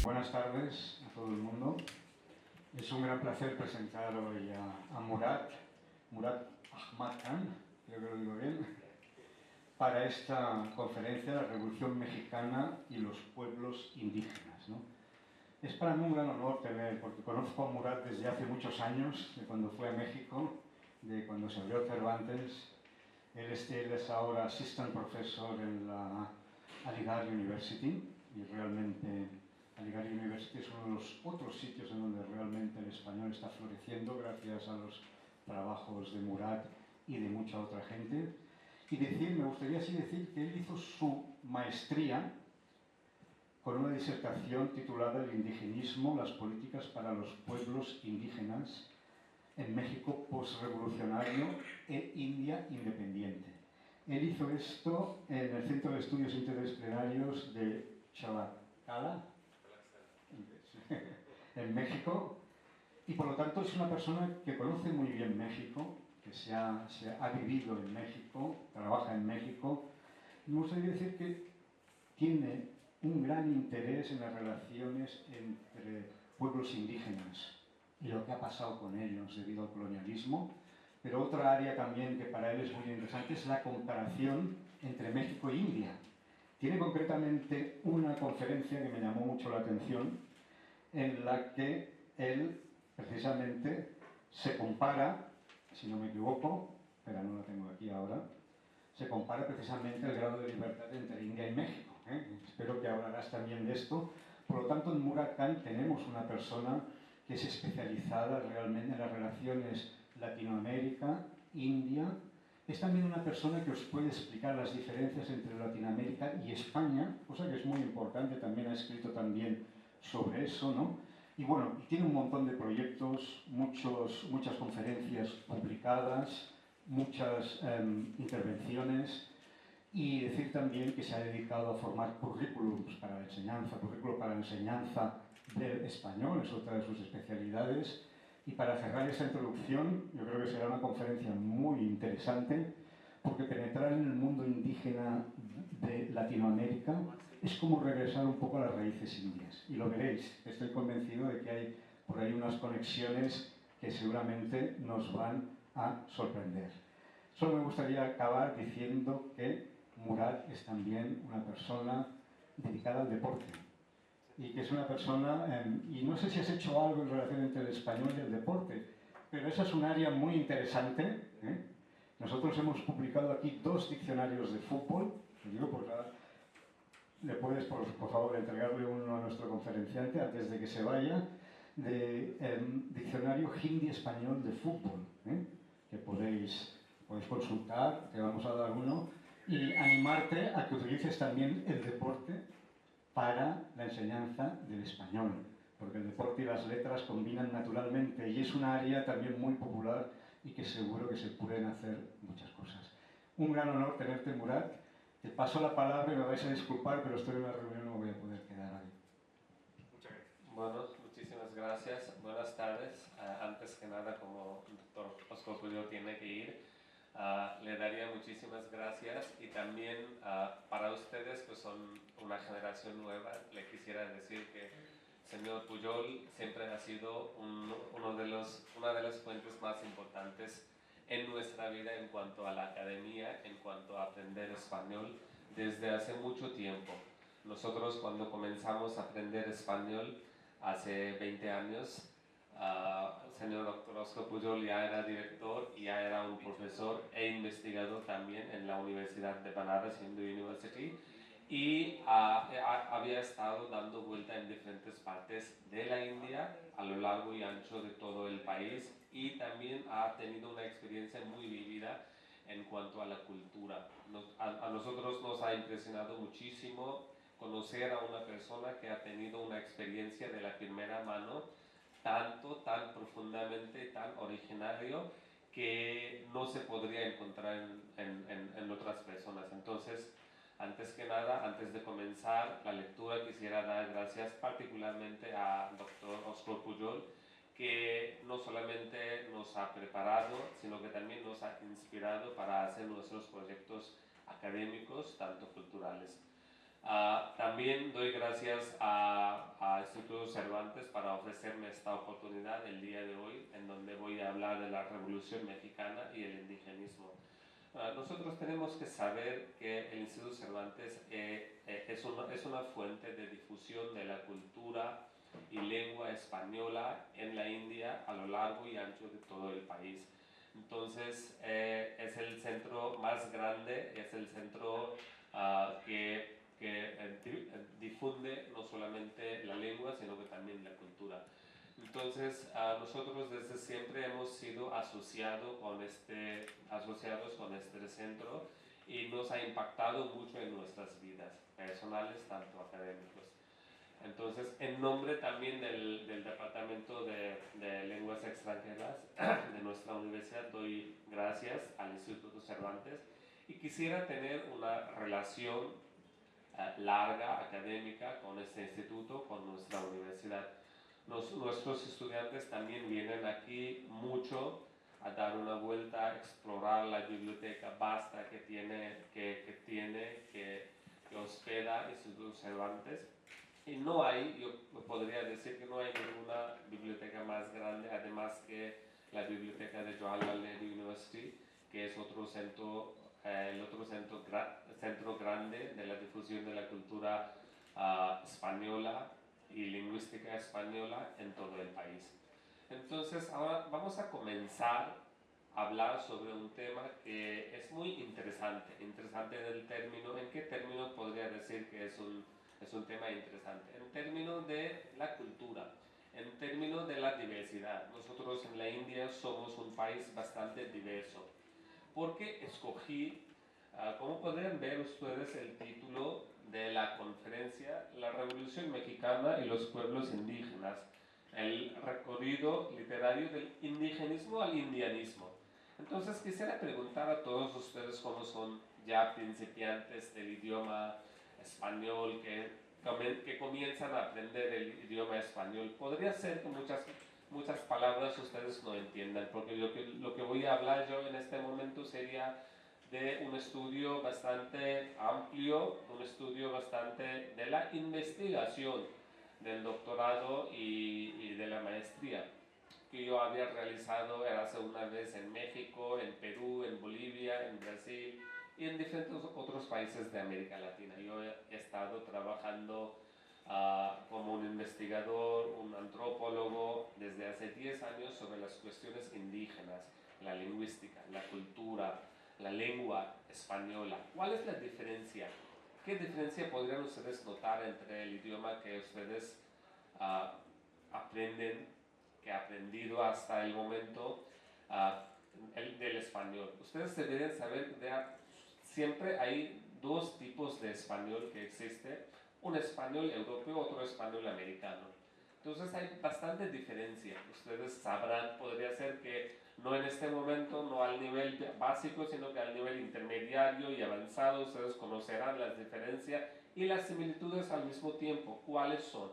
Buenas tardes a todo el mundo. Es un gran placer presentar hoy a Murat Ahmad Khan, creo que lo digo bien, para esta conferencia, La Revolución Mexicana y los Pueblos Indígenas, ¿no? Es para mí un gran honor tener, porque conozco a Murat desde hace muchos años, de cuando fue a México, de cuando se abrió Cervantes. Él es ahora Assistant Professor en la Aligarh University y realmente Aligarh University es uno de los otros sitios en donde realmente el español está floreciendo gracias a los trabajos de Murat y de mucha otra gente. Y me gustaría así decir que él hizo su maestría con una disertación titulada El indigenismo, las políticas para los pueblos indígenas en México postrevolucionario e India independiente. Él hizo esto en el Centro de Estudios Interdisciplinarios de Tlaxcala, en México, y por lo tanto es una persona que conoce muy bien México, que se ha vivido en México, trabaja en México. Me gustaría decir que tiene un gran interés en las relaciones entre pueblos indígenas y lo que ha pasado con ellos debido al colonialismo, pero otra área también que para él es muy interesante es la comparación entre México e India. Tiene concretamente una conferencia que me llamó mucho la atención, en la que él precisamente se compara, si no me equivoco, pero no la tengo aquí ahora, se compara precisamente el grado de libertad entre India y México. Espero que hablarás también de esto. Por lo tanto, en Murat Khan tenemos una persona que es especializada realmente en las relaciones Latinoamérica-India. Es también una persona que os puede explicar las diferencias entre Latinoamérica y España, cosa que es muy importante, también ha escrito también sobre eso, ¿no? Y bueno, tiene un montón de proyectos, muchas conferencias publicadas, muchas intervenciones, y decir también que se ha dedicado a formar currículums para la enseñanza, currículo para la enseñanza del español, es otra de sus especialidades. Y para cerrar esta introducción, yo creo que será una conferencia muy interesante, porque penetrar en el mundo indígena de Latinoamérica es como regresar un poco a las raíces indias. Y lo veréis, estoy convencido de que hay por ahí unas conexiones que seguramente nos van a sorprender. Solo me gustaría acabar diciendo que Murat es también una persona dedicada al deporte y que es una persona, y no sé si has hecho algo en relación entre el español y el deporte, pero esa es un área muy interesante, ¿eh? Nosotros hemos publicado aquí 2 diccionarios de fútbol, lo digo porque le puedes por favor entregarle uno a nuestro conferenciante antes de que se vaya, de diccionario hindi-español de fútbol, que podéis consultar, te vamos a dar uno, y animarte a que utilices también el deporte para la enseñanza del español, porque el deporte y las letras combinan naturalmente y es un área también muy popular y que seguro que se pueden hacer muchas cosas. Un gran honor tenerte, Murat. Te paso la palabra y me vais a disculpar, pero estoy en una reunión y no voy a poder quedar ahí. Muchas gracias. Bueno, muchísimas gracias. Buenas tardes. Antes que nada, como el doctor Oscar Pujol tiene que ir, le daría muchísimas gracias y también para ustedes que son una generación nueva, le quisiera decir que señor Pujol siempre ha sido una de las fuentes más importantes en nuestra vida en cuanto a la academia, en cuanto a aprender español desde hace mucho tiempo. Nosotros cuando comenzamos a aprender español hace 20 años, señor doctor Oscar Pujol ya era director y ya era un profesor e investigador también en la Universidad de Banaras Hindu University y había estado dando vuelta en diferentes partes de la India a lo largo y ancho de todo el país y también ha tenido una experiencia muy vivida en cuanto a la cultura. A nosotros nos ha impresionado muchísimo conocer a una persona que ha tenido una experiencia de la primera mano tan profundamente, tan originario que no se podría encontrar en otras personas. Entonces, antes que nada, antes de comenzar la lectura, quisiera dar gracias particularmente a Dr. Oscar Pujol, que no solamente nos nos ha preparado, sino que también nos ha inspirado para hacer nuestros proyectos académicos, tanto culturales. También doy gracias a Instituto Cervantes para ofrecerme esta oportunidad el día de hoy, en donde voy a hablar de la Revolución Mexicana y el indigenismo. Nosotros tenemos que saber que el Instituto Cervantes es una fuente de difusión de la cultura y lengua española en la India a lo largo y ancho de todo el país. Entonces, es el centro más grande, es el centro que difunde no solamente la lengua, sino que también la cultura. Entonces, nosotros desde siempre hemos sido asociados con este centro y nos ha impactado mucho en nuestras vidas personales, tanto académicos. Entonces, en nombre también del Departamento de Lenguas Extranjeras de nuestra universidad, doy gracias al Instituto Cervantes y quisiera tener una relación larga, académica, con este instituto, con nuestra universidad. Nuestros estudiantes también vienen aquí mucho a dar una vuelta, a explorar la biblioteca vasta que hospeda el Instituto Cervantes. Y no hay, yo podría decir que no hay ninguna biblioteca más grande, además que la biblioteca de Jawaharlal Nehru University, que es otro centro, centro grande de la difusión de la cultura española y lingüística española en todo el país. Entonces, ahora vamos a comenzar a hablar sobre un tema que es muy interesante del término. ¿En qué término podría decir que es un tema interesante? En términos de la cultura, en términos de la diversidad. Nosotros en la India somos un país bastante diverso. ¿Por qué escogí, como podrían ver ustedes, el título de la conferencia, La Revolución Mexicana y los pueblos indígenas, el recorrido literario del indigenismo al indianismo? Entonces quisiera preguntar a todos ustedes, como son ya principiantes del idioma español, que comienzan a aprender el idioma español, podría ser que muchas palabras ustedes no entiendan, porque lo que voy a hablar yo en este momento sería de un estudio bastante amplio, un estudio bastante de la investigación del doctorado y de la maestría que yo había realizado hace una vez en México, en Perú, en Bolivia, en Brasil y en diferentes otros países de América Latina. Yo he estado trabajando como un investigador, un antropólogo desde hace 10 años sobre las cuestiones indígenas, la lingüística, la cultura, la lengua española. ¿Cuál es la diferencia? ¿Qué diferencia podrían ustedes notar entre el idioma que ustedes aprenden, que ha aprendido hasta el momento, el del español? Ustedes deberían saber que siempre hay dos tipos de español que existe, un español europeo, otro español americano. Entonces hay bastante diferencia. Ustedes sabrán, podría ser que no en este momento, no al nivel básico, sino que al nivel intermediario y avanzado, ustedes conocerán las diferencias y las similitudes al mismo tiempo. ¿Cuáles son?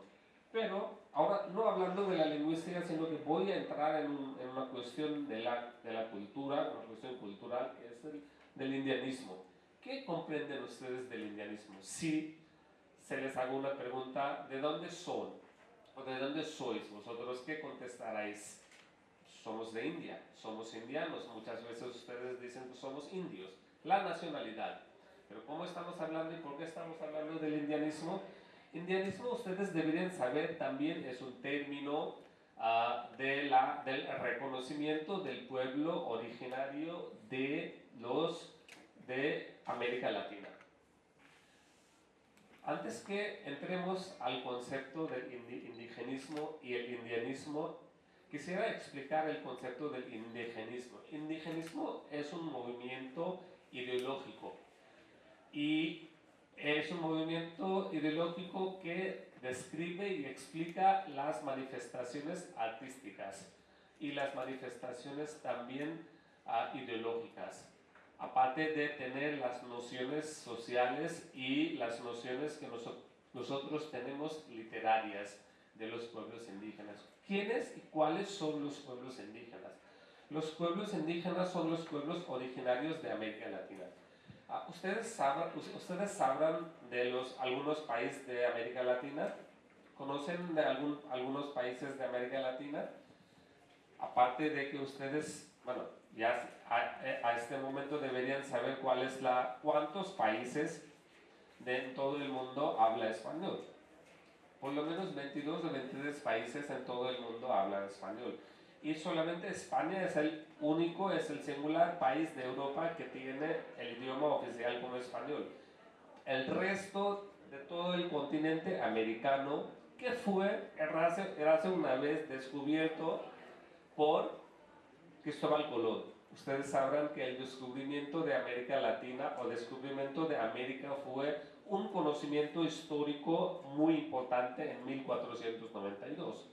Pero ahora, no hablando de la lingüística, sino que voy a entrar en una cuestión de la cultura, una cuestión cultural, que es del indianismo. ¿Qué comprenden ustedes del indianismo? Si se les hago una pregunta, ¿de dónde son? ¿O de dónde sois vosotros? ¿Qué contestaréis? Somos de India, somos indianos. Muchas veces ustedes dicen que somos indios. La nacionalidad. Pero ¿cómo estamos hablando y por qué estamos hablando del indianismo? Indianismo, ustedes deberían saber, también es un término del reconocimiento del pueblo originario de América Latina. Antes que entremos al concepto del indigenismo y el indianismo, quisiera explicar el concepto del indigenismo. Indigenismo es un movimiento ideológico y es un movimiento ideológico que describe y explica las manifestaciones artísticas y las manifestaciones también ideológicas, aparte de tener las nociones sociales y las nociones que nosotros tenemos literarias de los pueblos indígenas. ¿Quiénes y cuáles son los pueblos indígenas? Los pueblos indígenas son los pueblos originarios de América Latina. ¿Ustedes sabrán de algunos países de América Latina? ¿Conocen de algunos países de América Latina? Aparte de que ustedes, bueno, ya a este momento deberían saber cuántos países de todo el mundo habla español. Por lo menos 22 o 23 países en todo el mundo hablan español. Y solamente España es el singular país de Europa que tiene el idioma oficial como español. El resto de todo el continente americano, que fue hace una vez descubierto por Cristóbal Colón. Ustedes sabrán que el descubrimiento de América Latina o descubrimiento de América fue un conocimiento histórico muy importante en 1492.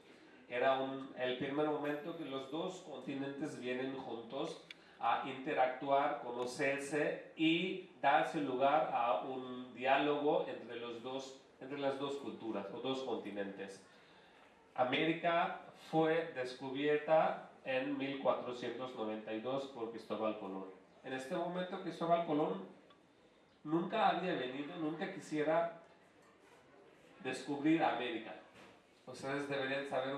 Era el primer momento que los dos continentes vienen juntos a interactuar, conocerse y darse lugar a un diálogo entre las dos culturas o dos continentes. América fue descubierta en 1492 por Cristóbal Colón. En este momento Cristóbal Colón nunca había venido, nunca quisiera descubrir América. Ustedes deberían saber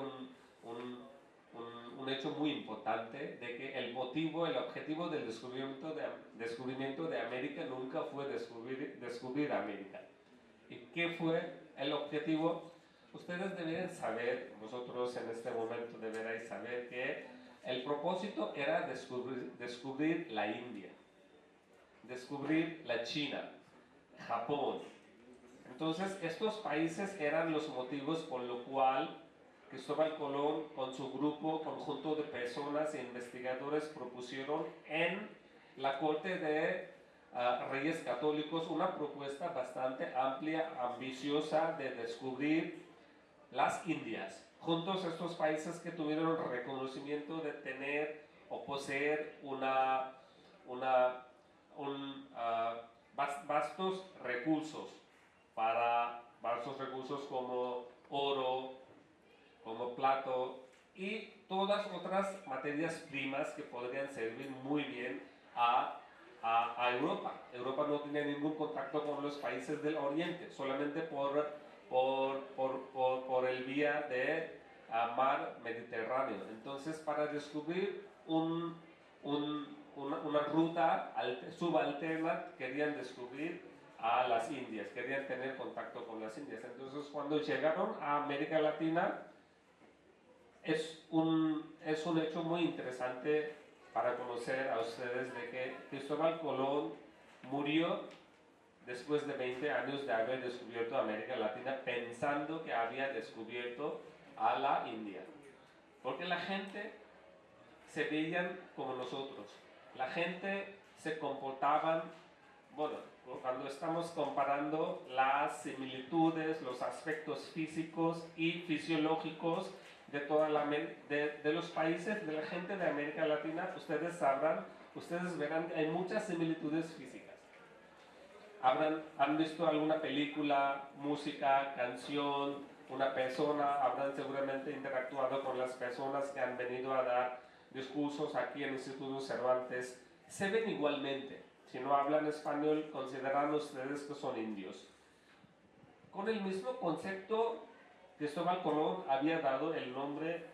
un hecho muy importante de que el objetivo del descubrimiento de América nunca fue descubrir América. ¿Y qué fue el objetivo? Ustedes deberían saber, vosotros en este momento deberéis saber que el propósito era descubrir la India, descubrir la China, Japón. Entonces, estos países eran los motivos por lo cual Cristóbal Colón, con su conjunto de personas e investigadores, propusieron en la corte de Reyes Católicos una propuesta bastante amplia, ambiciosa de descubrir las Indias. Juntos estos países que tuvieron reconocimiento de tener o poseer vastos recursos como oro, como plato y todas otras materias primas que podrían servir muy bien a Europa. Europa no tenía ningún contacto con los países del Oriente, solamente por el vía de mar Mediterráneo. Entonces, para descubrir una ruta subalterna, querían descubrir a las Indias, querían tener contacto con las Indias. Entonces, cuando llegaron a América Latina, es un hecho muy interesante para conocer a ustedes de que Cristóbal Colón murió después de 20 años de haber descubierto América Latina, pensando que había descubierto a la India. Porque la gente se veían como nosotros. La gente se comportaban, bueno, cuando estamos comparando las similitudes, los aspectos físicos y fisiológicos de los países, de la gente de América Latina, ustedes verán que hay muchas similitudes físicas. ¿Han visto alguna película, música, canción, una persona? Habrán seguramente interactuado con las personas que han venido a dar discursos aquí en el Instituto Cervantes. Se ven igualmente. Si no hablan español, consideran ustedes que son indios. Con el mismo concepto, Cristóbal Colón había dado el nombre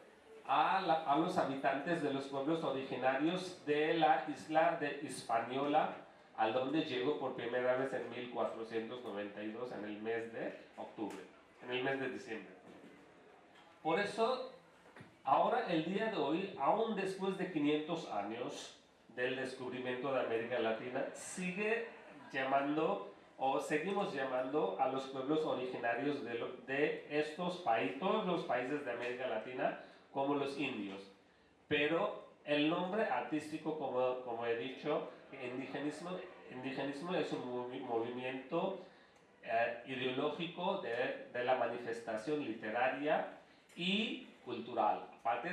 a los habitantes de los pueblos originarios de la isla de Hispaniola, a donde llegó por primera vez en 1492, en el mes de diciembre. Por eso, ahora, el día de hoy, aún después de 500 años del descubrimiento de América Latina, seguimos llamando a los pueblos originarios de estos países, todos los países de América Latina, como los indios. Pero el nombre artístico, como he dicho, indigenismo es un movimiento ideológico de la manifestación literaria y cultural, aparte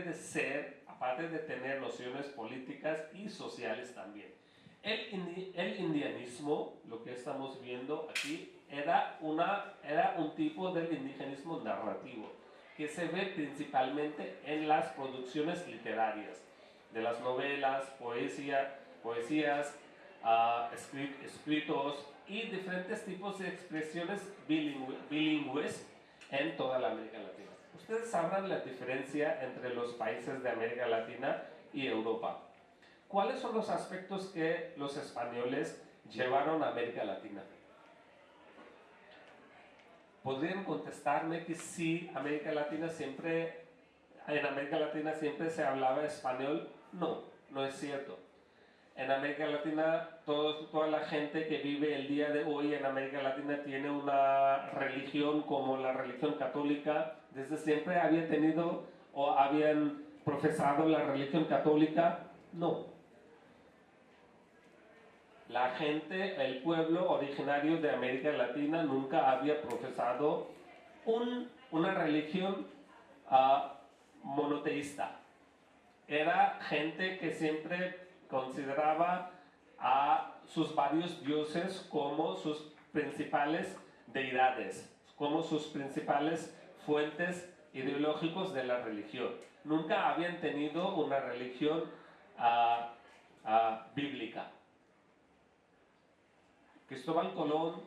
de tener nociones políticas y sociales también. El indianismo, lo que estamos viendo aquí, era un tipo del indigenismo narrativo que se ve principalmente en las producciones literarias. de las novelas, poesías, escritos y diferentes tipos de expresiones bilingües en toda la América Latina. Ustedes sabrán la diferencia entre los países de América Latina y Europa. ¿Cuáles son los aspectos que los españoles llevaron a América Latina? ¿Podrían contestarme que sí, en América Latina siempre se hablaba español? No, no es cierto. En América Latina, toda la gente que vive el día de hoy en América Latina tiene una religión como la religión católica. Desde siempre había tenido o habían profesado la religión católica. No. La gente, el pueblo originario de América Latina nunca había profesado una religión monoteísta. Era gente que siempre consideraba a sus varios dioses como sus principales deidades, como sus principales fuentes ideológicas de la religión. Nunca habían tenido una religión bíblica. Cristóbal Colón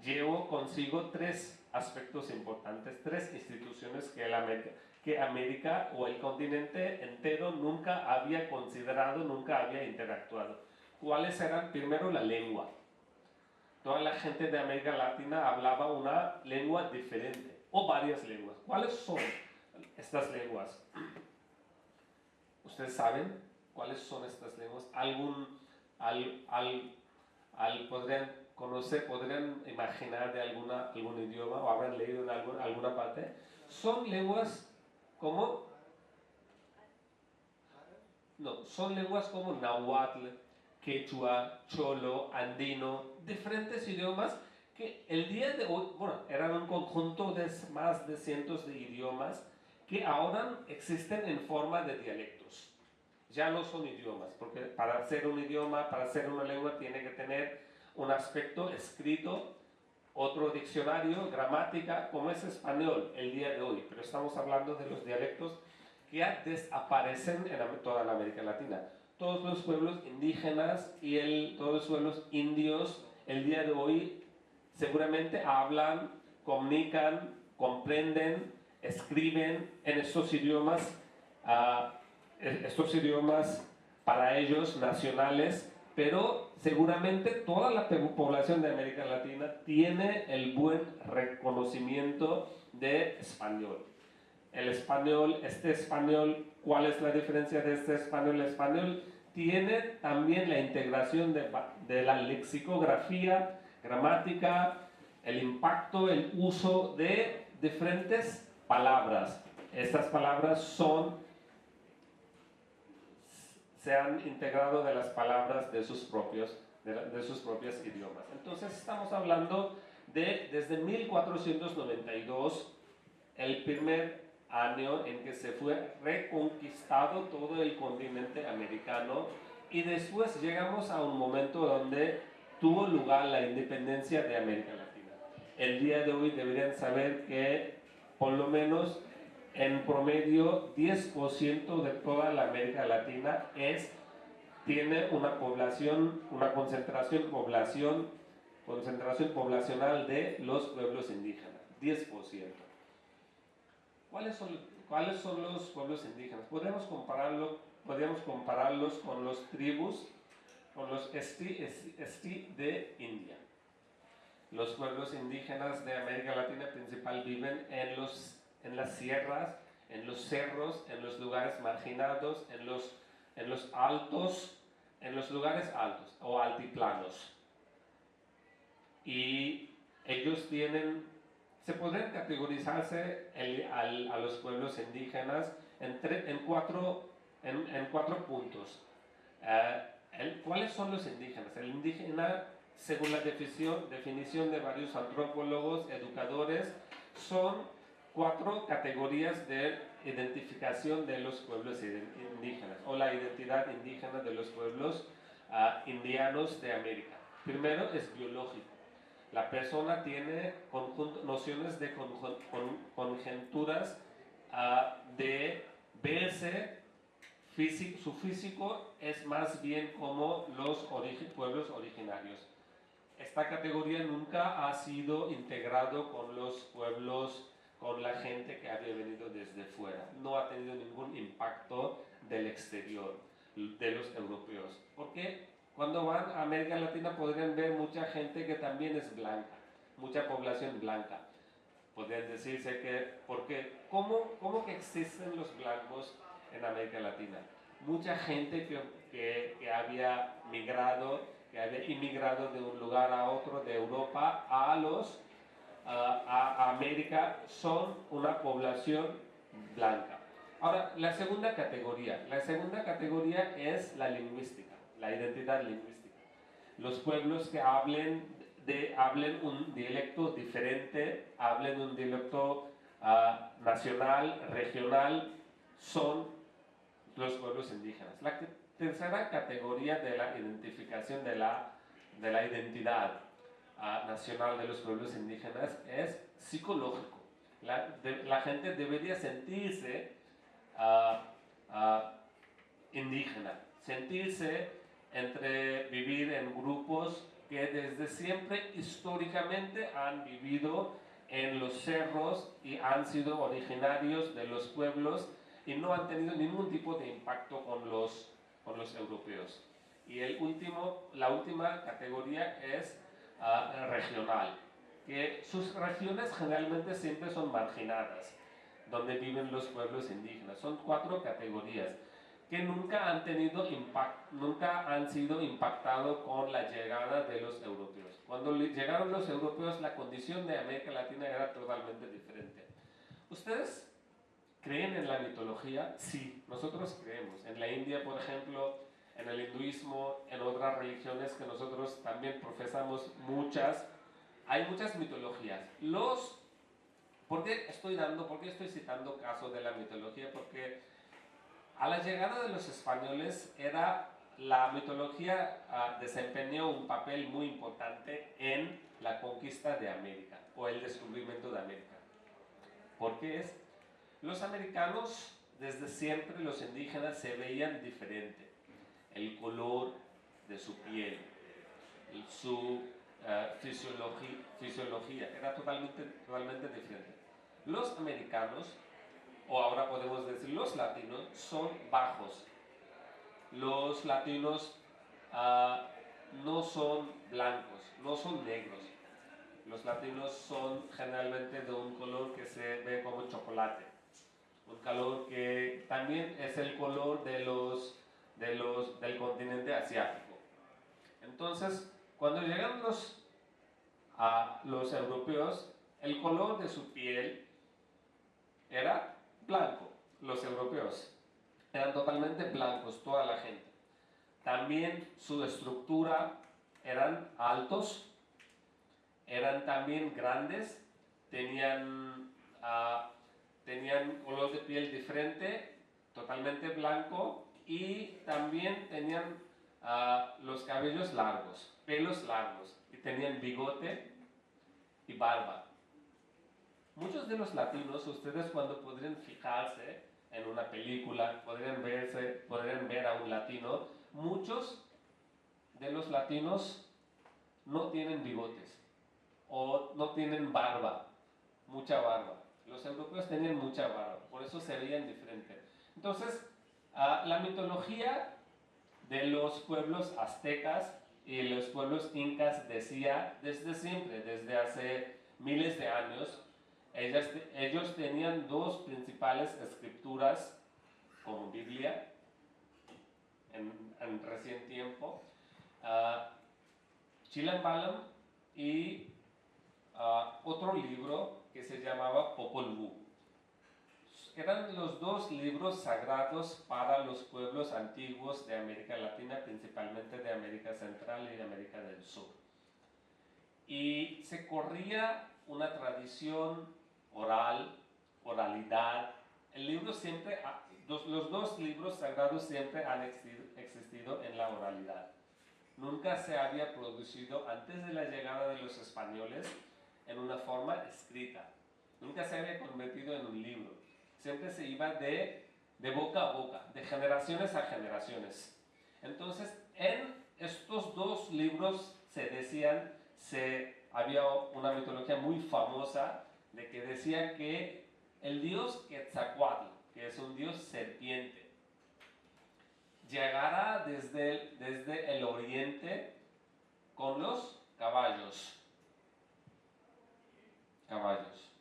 llevó consigo tres aspectos importantes, tres instituciones que América o el continente entero nunca había considerado, nunca había interactuado. ¿Cuáles eran? Primero, la lengua. Toda la gente de América Latina hablaba una lengua diferente o varias lenguas. ¿Cuáles son estas lenguas? ¿Ustedes saben cuáles son estas lenguas? ¿Podrían conocer, podrían imaginar de algún idioma o habrán leído en alguna parte? Son lenguas como náhuatl, quechua, cholo, andino, diferentes idiomas que el día de hoy, eran un conjunto de más de cientos de idiomas que ahora existen en forma de dialectos. Ya no son idiomas, porque para ser un idioma, para ser una lengua, tiene que tener un aspecto escrito, otro diccionario, gramática, como es español el día de hoy. Pero estamos hablando de los dialectos que ya desaparecen en toda la América Latina. Todos los pueblos indígenas y todos los pueblos indios el día de hoy seguramente hablan, comunican, comprenden, escriben en estos idiomas para ellos nacionales, pero seguramente toda la población de América Latina tiene el buen reconocimiento de español. El español, ¿cuál es la diferencia de este español? El español tiene también la integración de la lexicografía, gramática, el impacto, el uso de diferentes palabras. Estas palabras se han integrado de las palabras de sus propios idiomas. Entonces estamos hablando desde 1492, el primer año en que se fue reconquistado todo el continente americano, y después llegamos a un momento donde tuvo lugar la independencia de América Latina. El día de hoy deberían saber que por lo menos en promedio 10% de toda la América Latina tiene una concentración poblacional de los pueblos indígenas, 10%. ¿Cuáles son los pueblos indígenas? Podríamos compararlos con los tribus, con los esti de India. Los pueblos indígenas de América Latina principal viven en las sierras, en los cerros, en los lugares marginados, en los lugares altos o altiplanos. Y ellos se podrían categorizarse a los pueblos indígenas en cuatro puntos. ¿Cuáles son los indígenas? El indígena, según la definición de varios antropólogos, educadores, son 4 categorías de identificación de los pueblos indígenas o la identidad indígena de los pueblos indianos de América. Primero es biológico. La persona tiene nociones de conjeturas de verse su físico es más bien como los pueblos originarios. Esta categoría nunca ha sido integrado con los pueblos, con la gente que había venido desde fuera. No ha tenido ningún impacto del exterior, de los europeos. Porque cuando van a América Latina podrían ver mucha gente que también es blanca, mucha población blanca. Podrían decirse que, porque ¿cómo que existen los blancos en América Latina? Mucha gente que había migrado, que había inmigrado de un lugar a otro, de Europa a América, son una población blanca. Ahora, la segunda categoría es la lingüística, la identidad lingüística. Los pueblos que hablen un dialecto diferente, hablen un dialecto nacional, regional, son los pueblos indígenas. La tercera categoría de la identificación de la identidad nacional de los pueblos indígenas es psicológico. La gente debería sentirse indígena, sentirse vivir en grupos que desde siempre históricamente han vivido en los cerros y han sido originarios de los pueblos y no han tenido ningún tipo de impacto con los europeos. Y la última categoría es regional, que sus regiones generalmente siempre son marginadas, donde viven los pueblos indígenas. Son 4 categorías que nunca han sido impactados con la llegada de los europeos. Cuando llegaron los europeos, la condición de América Latina era totalmente diferente. ¿Ustedes creen en la mitología? Sí, nosotros creemos. En la India, por ejemplo, en el hinduismo, en otras religiones que nosotros también profesamos hay muchas mitologías. ¿Por qué estoy citando casos de la mitología? Porque a la llegada de los españoles la mitología desempeñó un papel muy importante en la conquista de América o el descubrimiento de América. ¿Por qué es? Los americanos, desde siempre, los indígenas se veían diferente. El color de su piel, su fisiología era totalmente diferente. Los americanos, o ahora podemos decir los latinos, son bajos. Los latinos no son blancos, no son negros. Los latinos son generalmente de un color que se ve como chocolate. Un color que también es el color del continente asiático. Entonces, cuando llegan los europeos, el color de su piel era blanco. Los europeos eran totalmente blancos, toda la gente. También su estructura, eran altos, eran también grandes, tenían color de piel diferente, totalmente blanco, y también tenían los cabellos largos, pelos largos, y tenían bigote y barba. Muchos de los latinos, ustedes cuando podrían fijarse en una película, podrían ver a un latino, muchos de los latinos no tienen bigotes o no tienen mucha barba. Los europeos tenían mucha barba, por eso se veían diferentes. Entonces, la mitología de los pueblos aztecas y los pueblos incas decía desde siempre, desde hace miles de años, ellos tenían 2 principales escrituras como Biblia en reciente tiempo, Chilam Balam y otro libro que se llamaba Popol Vuh. Eran los 2 libros sagrados para los pueblos antiguos de América Latina, principalmente de América Central y de América del Sur. Y se corría una tradición oralidad. Los 2 libros sagrados siempre han existido en la oralidad. Nunca se había producido antes de la llegada de los españoles en una forma escrita. Nunca se había convertido en un libro. Siempre se iba de de boca a boca, de generaciones a generaciones. Entonces, en estos dos libros había una mitología muy famosa de que decía que el dios Quetzalcóatl, que es un dios serpiente, llegará desde el oriente con los caballos. Caballos.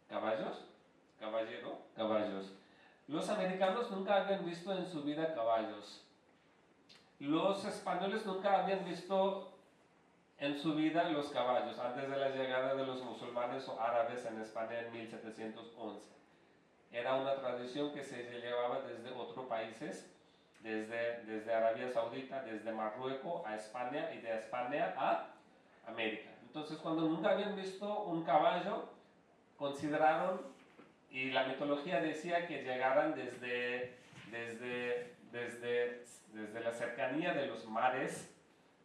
¿Caballos? ¿Caballero? Caballos. Los americanos nunca habían visto en su vida caballos. Los españoles nunca habían visto en su vida los caballos antes de la llegada de los musulmanes o árabes en España en 1711. Era una tradición que se llevaba desde otros países, desde Arabia Saudita, desde Marruecos a España y de España a América. Entonces, cuando nunca habían visto un caballo, consideraron, y la mitología decía que llegaran desde la cercanía de los mares,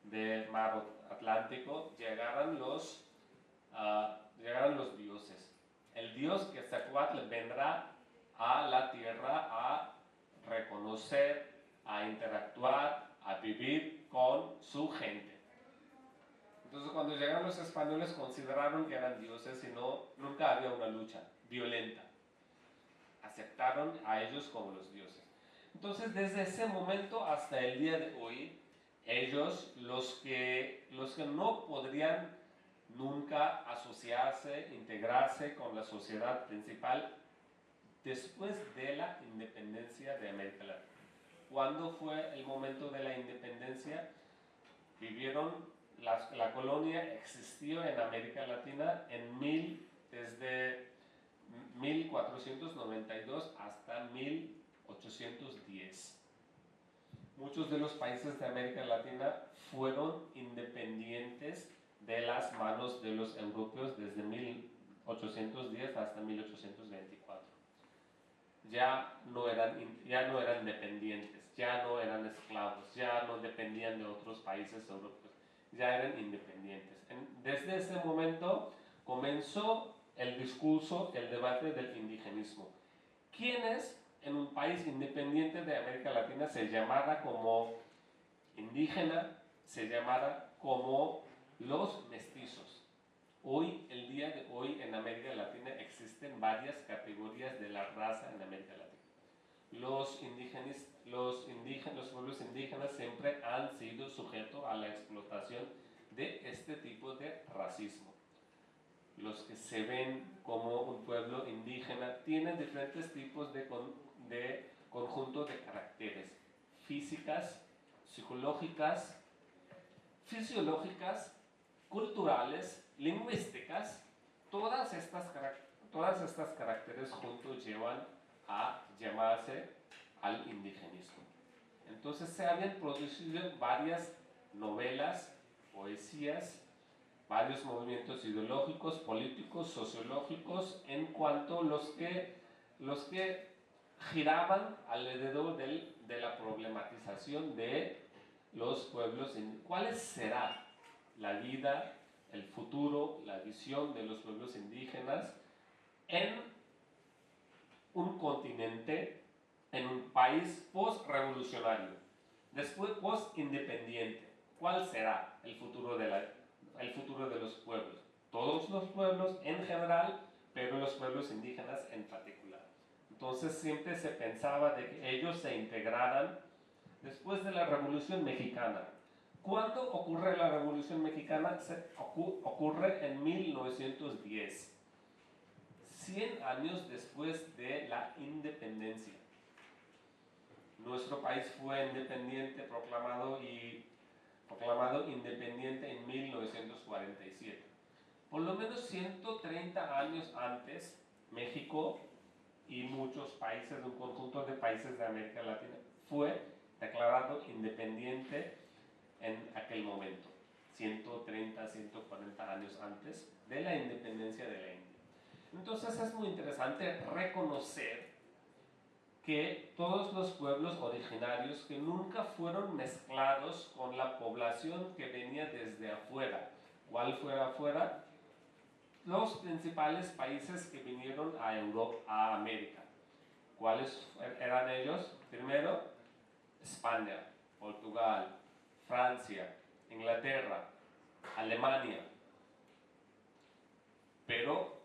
del mar Atlántico, llegaran los dioses. El dios Quetzalcóatl vendrá a la tierra a reconocer, a interactuar, a vivir con su gente. Entonces, cuando llegaron los españoles, consideraron que eran dioses y nunca había una lucha violenta. Aceptaron a ellos como los dioses. Entonces, desde ese momento hasta el día de hoy, ellos, los que no podrían nunca asociarse, integrarse con la sociedad principal después de la independencia de América Latina. ¿Cuándo fue el momento de la independencia? La colonia existió en América Latina desde 1492 hasta 1810. Muchos de los países de América Latina fueron independientes de las manos de los europeos desde 1810 hasta 1824. Ya no eran dependientes, ya no eran esclavos, ya no dependían de otros países europeos, ya eran independientes. Desde ese momento comenzó el discurso, el debate del indigenismo. ¿Quiénes en un país independiente de América Latina se llamara como indígena, se llamara como los mestizos? El día de hoy en América Latina existen varias categorías de la raza en América Latina. Los pueblos indígenas siempre han sido sujetos a la explotación de este tipo de racismo. Los que se ven como un pueblo indígena tienen diferentes tipos de conjunto de caracteres físicas, psicológicas, fisiológicas, culturales, lingüísticas. Todas estas caracteres juntos llevan a llamarse al indigenismo. Entonces se habían producido varias novelas, poesías, varios movimientos ideológicos, políticos, sociológicos, en cuanto los que giraban alrededor de la problematización de los pueblos. ¿Cuál será la vida, el futuro, la visión de los pueblos indígenas en un continente, en un país post-revolucionario, después post-independiente? ¿Cuál será el futuro de los pueblos? Todos los pueblos en general, pero los pueblos indígenas en particular. Entonces siempre se pensaba de que ellos se integraran después de la Revolución Mexicana. ¿Cuándo ocurre la Revolución Mexicana? Ocurre en 1910, 100 años después de la independencia. Nuestro país fue independiente, proclamado independiente en 1947. Por lo menos 130 años antes, México y muchos países, un conjunto de países de América Latina, fue declarado independiente en aquel momento, 130, 140 años antes de la independencia de la India. Entonces es muy interesante reconocer que todos los pueblos originarios que nunca fueron mezclados con la población que venía desde afuera. ¿Cuál fue afuera? Los principales países que vinieron a América. ¿Cuáles eran ellos? Primero, España, Portugal, Francia, Inglaterra, Alemania. Pero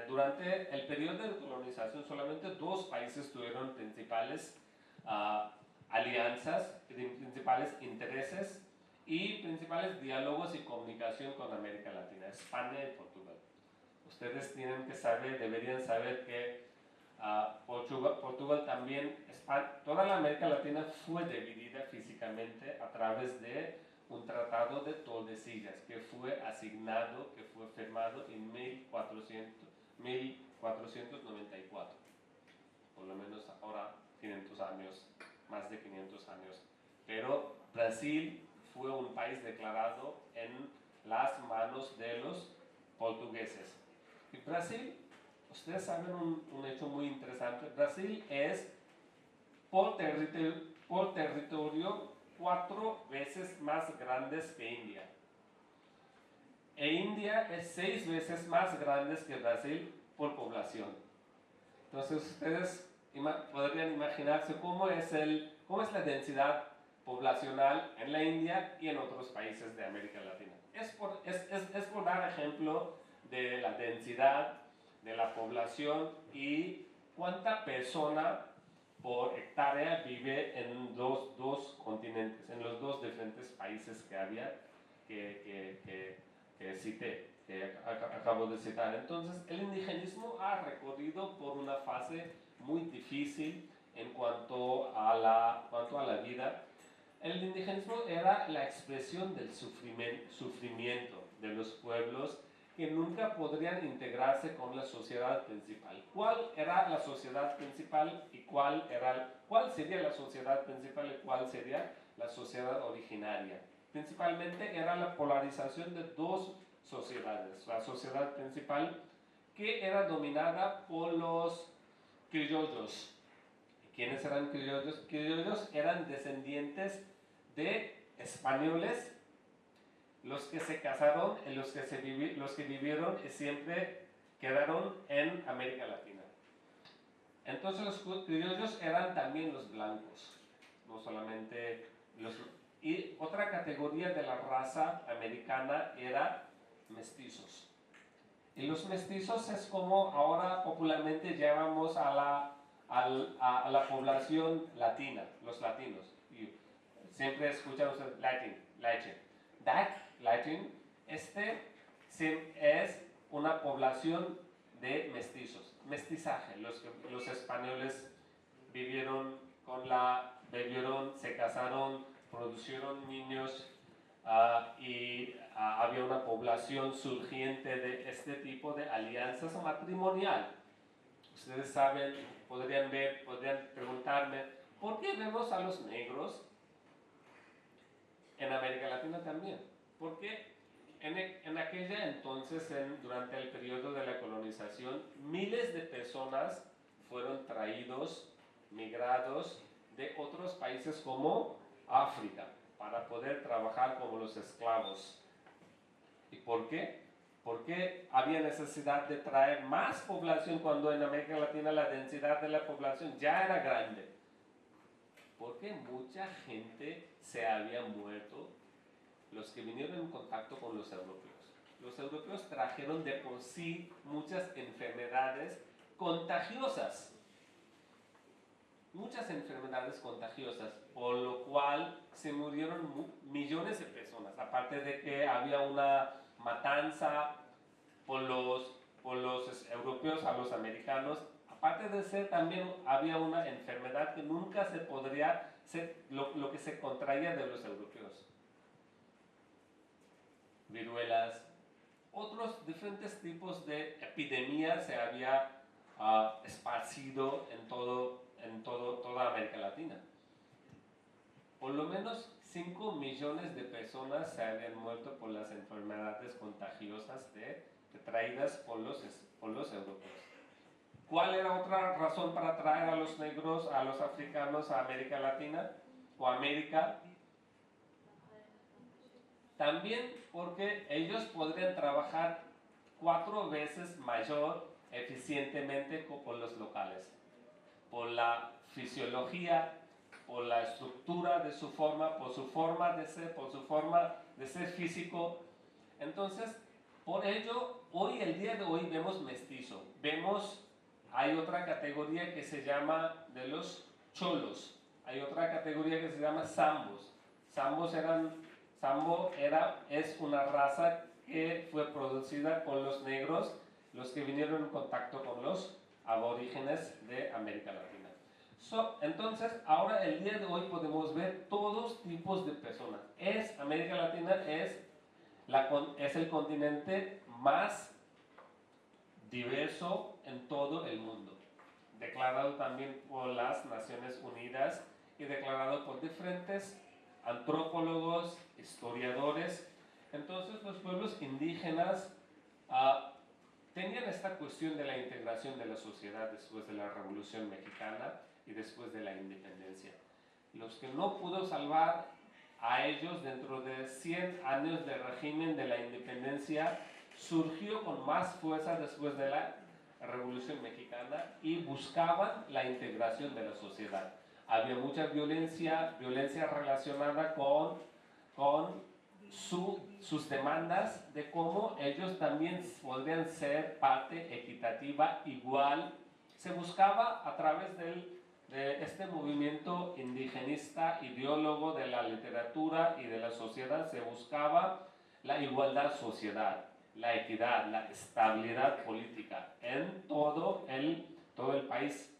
durante el periodo de colonización solamente 2 países tuvieron principales alianzas, principales intereses y principales diálogos y comunicación con América Latina, España y Portugal. Ustedes tienen que saber, deberían saber que Portugal también, toda la América Latina fue dividida físicamente a través de un tratado de Tordesillas que fue asignado, que fue firmado en 1494. Por lo menos ahora 500 años, más de 500 años. Pero Brasil fue un país declarado en las manos de los portugueses. Y Brasil, ustedes saben un hecho muy interesante, Brasil es por territorio 4 veces más grande que India. E India es 6 veces más grande que Brasil por población. Entonces ustedes podrían imaginarse cómo es la densidad poblacional en la India y en otros países de América Latina. Es por dar ejemplo de la densidad de la población y cuánta persona por hectárea vive en los 2 continentes, en los 2 diferentes países que había, que cité, que acabo de citar. Entonces, el indigenismo ha recorrido por una fase muy difícil en cuanto a la vida. El indigenismo era la expresión del sufrimiento de los pueblos que nunca podrían integrarse con la sociedad principal. ¿Cuál era la sociedad principal y cuál sería la sociedad principal y cuál sería la sociedad originaria? Principalmente era la polarización de 2 sociedades. La sociedad principal que era dominada por los criollos. ¿Quiénes eran criollos? Criollos eran descendientes de españoles, los que se casaron, los que vivieron y siempre quedaron en América Latina. Entonces los criollos eran también los blancos, no solamente los... Y otra categoría de la raza americana era mestizos. Y los mestizos es como ahora popularmente llamamos a la población latina, los latinos. Y siempre escuchan ustedes Latin. Latin, es una población de mestizos, mestizaje. Los españoles vivieron, se casaron, produjeron niños y había una población surgiente de este tipo de alianzas matrimonial. Ustedes saben, podrían preguntarme, ¿por qué vemos a los negros en América Latina también? Porque en aquella entonces, durante el periodo de la colonización, miles de personas fueron migrados de otros países como África, para poder trabajar como los esclavos. ¿Y por qué? Porque había necesidad de traer más población cuando en América Latina la densidad de la población ya era grande. Porque mucha gente se había muerto, los que vinieron en contacto con los europeos. Los europeos trajeron de por sí muchas enfermedades contagiosas. Por lo cual se murieron millones de personas, aparte de que había una matanza por los europeos a los americanos, aparte de ser también había una enfermedad que nunca se podría ser lo que se contraía de los europeos. Viruelas, otros diferentes tipos de epidemias se había esparcido en toda América Latina. Por lo menos 5 millones de personas se habían muerto por las enfermedades contagiosas traídas por los europeos. ¿Cuál era otra razón para traer a los negros, a los africanos a América Latina o América? También porque ellos podrían trabajar 4 veces mayor eficientemente con los locales. por la fisiología, por la estructura de su forma, por su forma de ser, por su forma de ser físico. Entonces, por ello, hoy, el día de hoy, vemos mestizo. Hay otra categoría que se llama de los cholos. Hay otra categoría que se llama zambos. Es una raza que fue producida por los negros, los que vinieron en contacto con los aborígenes de América Latina. Entonces, ahora el día de hoy podemos ver todos tipos de personas. América Latina es el continente más diverso en todo el mundo, declarado también por las Naciones Unidas y declarado por diferentes antropólogos, historiadores. Entonces, los pueblos indígenas tenían esta cuestión de la integración de la sociedad después de la Revolución Mexicana y después de la independencia. Los que no pudo salvar a ellos dentro de 100 años de régimen de la independencia surgió con más fuerza después de la Revolución Mexicana y buscaban la integración de la sociedad. Había mucha violencia relacionada con sus demandas de cómo ellos también podrían ser parte equitativa, igual. Se buscaba a través de este movimiento indigenista, ideólogo de la literatura y de la sociedad, se buscaba la igualdad social, la equidad, la estabilidad política en todo el país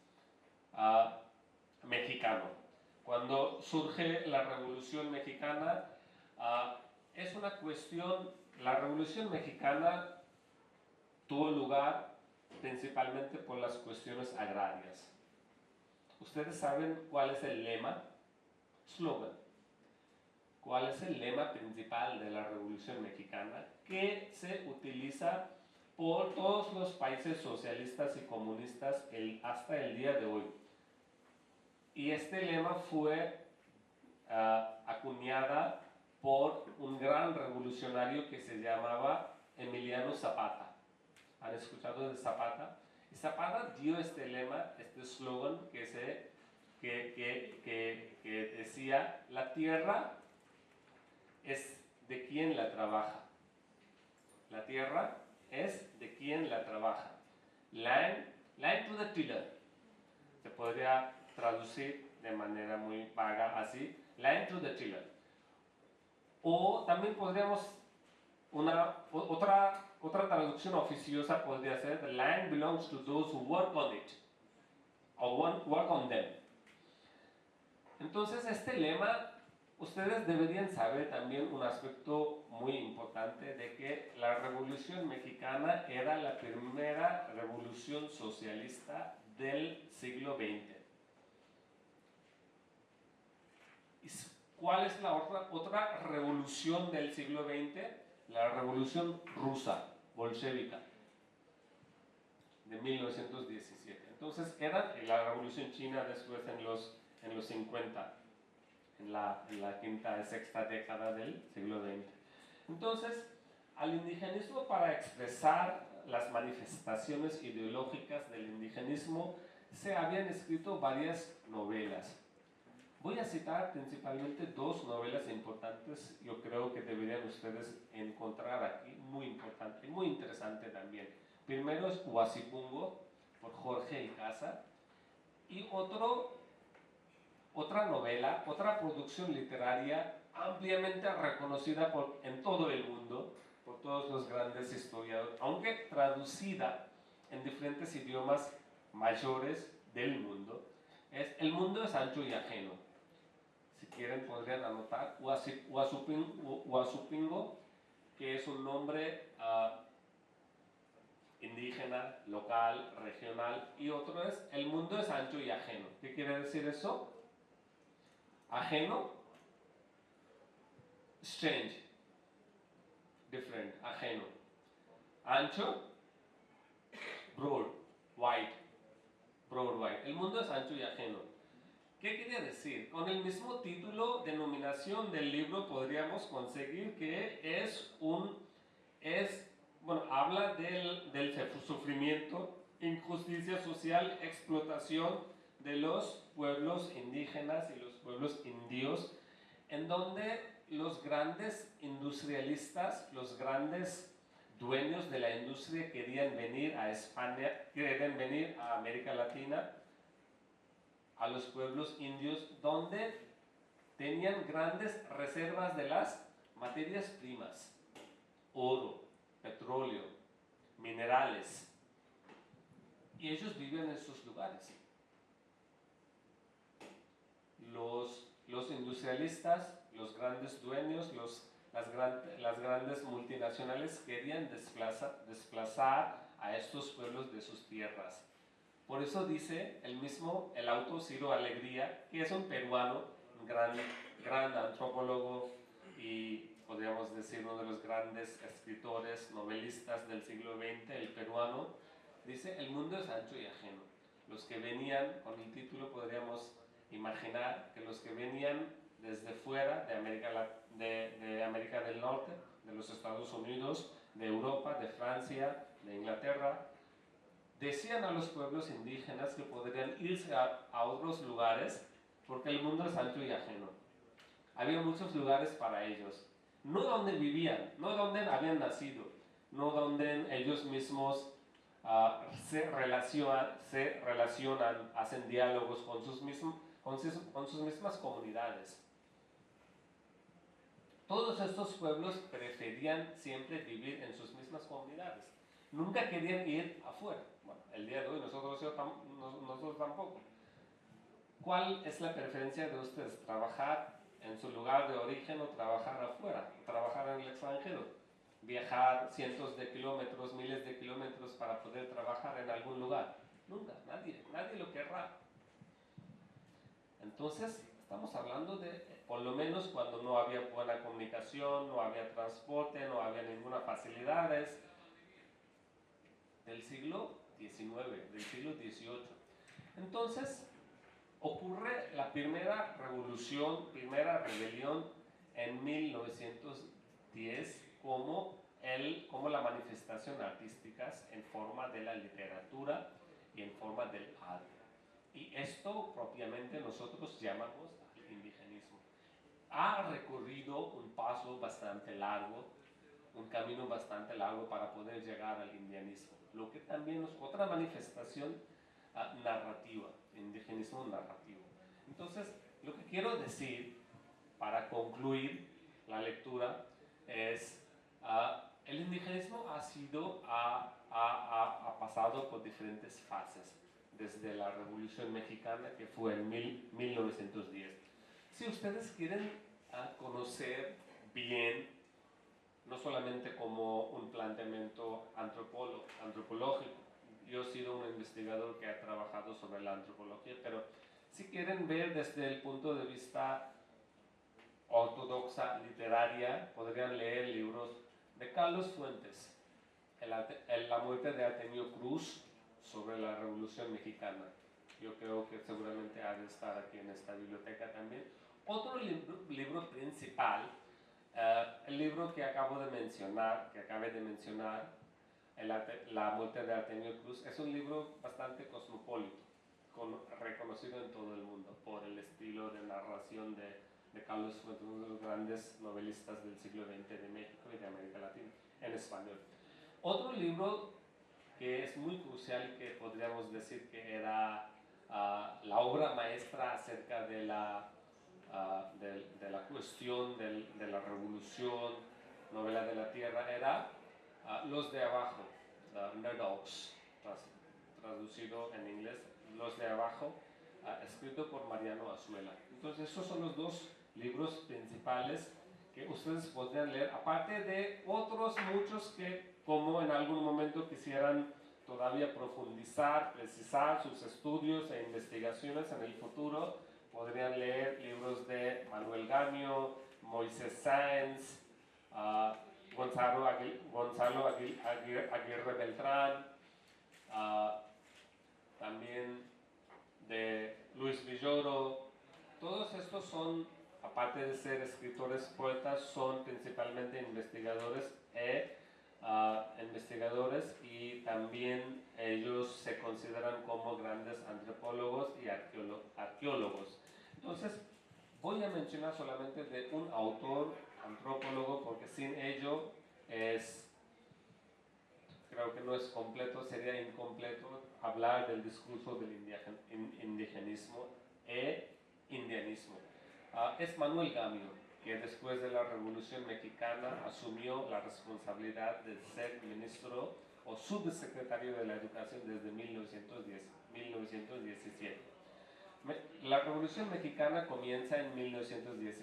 mexicano. Cuando surge la Revolución Mexicana, es una cuestión, la Revolución Mexicana tuvo lugar principalmente por las cuestiones agrarias. ¿Ustedes saben cuál es el lema? Slogan. ¿Cuál es el lema principal de la Revolución Mexicana que se utiliza por todos los países socialistas y comunistas hasta el día de hoy? Y este lema fue acuñada por un gran revolucionario que se llamaba Emiliano Zapata. ¿Han escuchado de Zapata? Y Zapata dio este lema, este eslogan que decía: la tierra es de quien la trabaja. La tierra es de quien la trabaja. Land to the tiller. Se podría traducir de manera muy vaga así: land to the tiller. O también podríamos, otra traducción oficiosa podría ser: the land belongs to those who work on it, or work on them. Entonces, este lema, ustedes deberían saber también un aspecto muy importante de que la Revolución Mexicana era la primera revolución socialista del siglo XX. ¿Cuál es la otra revolución del siglo XX? La Revolución Rusa, bolchevica, de 1917. Entonces, era la Revolución China después en los 50, en la quinta y sexta década del siglo XX. Entonces, al indigenismo, para expresar las manifestaciones ideológicas del indigenismo, se habían escrito varias novelas. Voy a citar principalmente dos novelas importantes, yo creo que deberían ustedes encontrar aquí, muy importante y muy interesante también. Primero es Huasipungo, por Jorge Icaza, y otra novela, otra producción literaria ampliamente reconocida en todo el mundo, por todos los grandes historiadores, aunque traducida en diferentes idiomas mayores del mundo, es El mundo es ancho y ajeno. Si quieren podrían anotar Huasupingo, que es un nombre indígena, local, regional, y otro es El mundo es ancho y ajeno. ¿Qué quiere decir eso? Ajeno, strange, different, ajeno. Ancho, broad, wide. El mundo es ancho y ajeno. ¿Qué quiere decir? Con el mismo título, denominación del libro, podríamos conseguir que habla del sufrimiento, injusticia social, explotación de los pueblos indígenas y los pueblos indios, en donde los grandes industrialistas, los grandes dueños de la industria querían venir a España, querían venir a América Latina, a los pueblos indios, donde tenían grandes reservas de las materias primas, oro, petróleo, minerales, y ellos viven en esos lugares. Los industrialistas, los grandes dueños, las grandes multinacionales querían desplazar a estos pueblos de sus tierras. Por eso dice el autor Ciro Alegría, que es un peruano, un gran antropólogo y podríamos decir uno de los grandes escritores, novelistas del siglo XX, el peruano, dice: el mundo es ancho y ajeno. Los que venían, con el título podríamos imaginar que los que venían desde fuera de América del Norte, de los Estados Unidos, de Europa, de Francia, de Inglaterra, decían a los pueblos indígenas que podrían irse a otros lugares porque el mundo es ancho y ajeno. Había muchos lugares para ellos, no donde vivían, no donde habían nacido, no donde ellos mismos se relacionan, hacen diálogos con sus mismas comunidades. Todos estos pueblos preferían siempre vivir en sus mismas comunidades. Nunca querían ir afuera. Bueno, el día de hoy nosotros tampoco. ¿Cuál es la preferencia de ustedes? ¿Trabajar en su lugar de origen o trabajar afuera? ¿Trabajar en el extranjero? ¿Viajar cientos de kilómetros, miles de kilómetros para poder trabajar en algún lugar? Nunca, nadie lo querrá. Entonces, estamos hablando de, por lo menos cuando no había buena comunicación, no había transporte, no había ninguna facilidades, del siglo XIX, del siglo XVIII. Entonces, ocurre la primera rebelión en 1910 como la manifestación artística en forma de la literatura y en forma del arte. Y esto propiamente nosotros llamamos al indigenismo. Ha recorrido un paso bastante largo, un camino bastante largo para poder llegar al indianismo, lo que también es otra manifestación narrativa, indigenismo narrativo. Entonces, lo que quiero decir para concluir la lectura es el indigenismo ha pasado por diferentes fases desde la Revolución Mexicana, que fue en 1910. Si ustedes quieren conocer bien, no solamente como un planteamiento antropológico, yo he sido un investigador que ha trabajado sobre la antropología, pero si quieren ver desde el punto de vista ortodoxa literaria, podrían leer libros de Carlos Fuentes, La muerte de Artemio Cruz, sobre la Revolución Mexicana. Yo creo que seguramente ha de estar aquí en esta biblioteca también. Otro libro principal, el libro que acabé de mencionar, La muerte de Artemio Cruz, es un libro bastante cosmopolito, reconocido en todo el mundo por el estilo de narración de Carlos Fuentes, uno de los grandes novelistas del siglo XX de México y de América Latina, en español. Otro libro que es muy crucial y que podríamos decir que era la obra maestra acerca de la cuestión de la revolución, novela de la tierra, era Los de Abajo, The Underdogs, traducido en inglés, Los de Abajo, escrito por Mariano Azuela. Entonces, esos son los dos libros principales que ustedes podrían leer, aparte de otros muchos que, como en algún momento quisieran todavía profundizar, precisar sus estudios e investigaciones en el futuro, podrían leer libros de Manuel Gamio, Moisés Sáenz, Gonzalo Aguirre Beltrán, también de Luis Villoro. Todos estos son, aparte de ser escritores poetas, son principalmente investigadores e investigadores, y también ellos se consideran como grandes antropólogos y arqueólogos. Entonces, voy a mencionar solamente de un autor antropólogo, porque sin ello creo que no es completo, sería incompleto hablar del discurso del indigenismo e indianismo. Es Manuel Gamio, que después de la Revolución Mexicana asumió la responsabilidad de ser ministro o subsecretario de la Educación desde 1917. La Revolución Mexicana comienza en 1910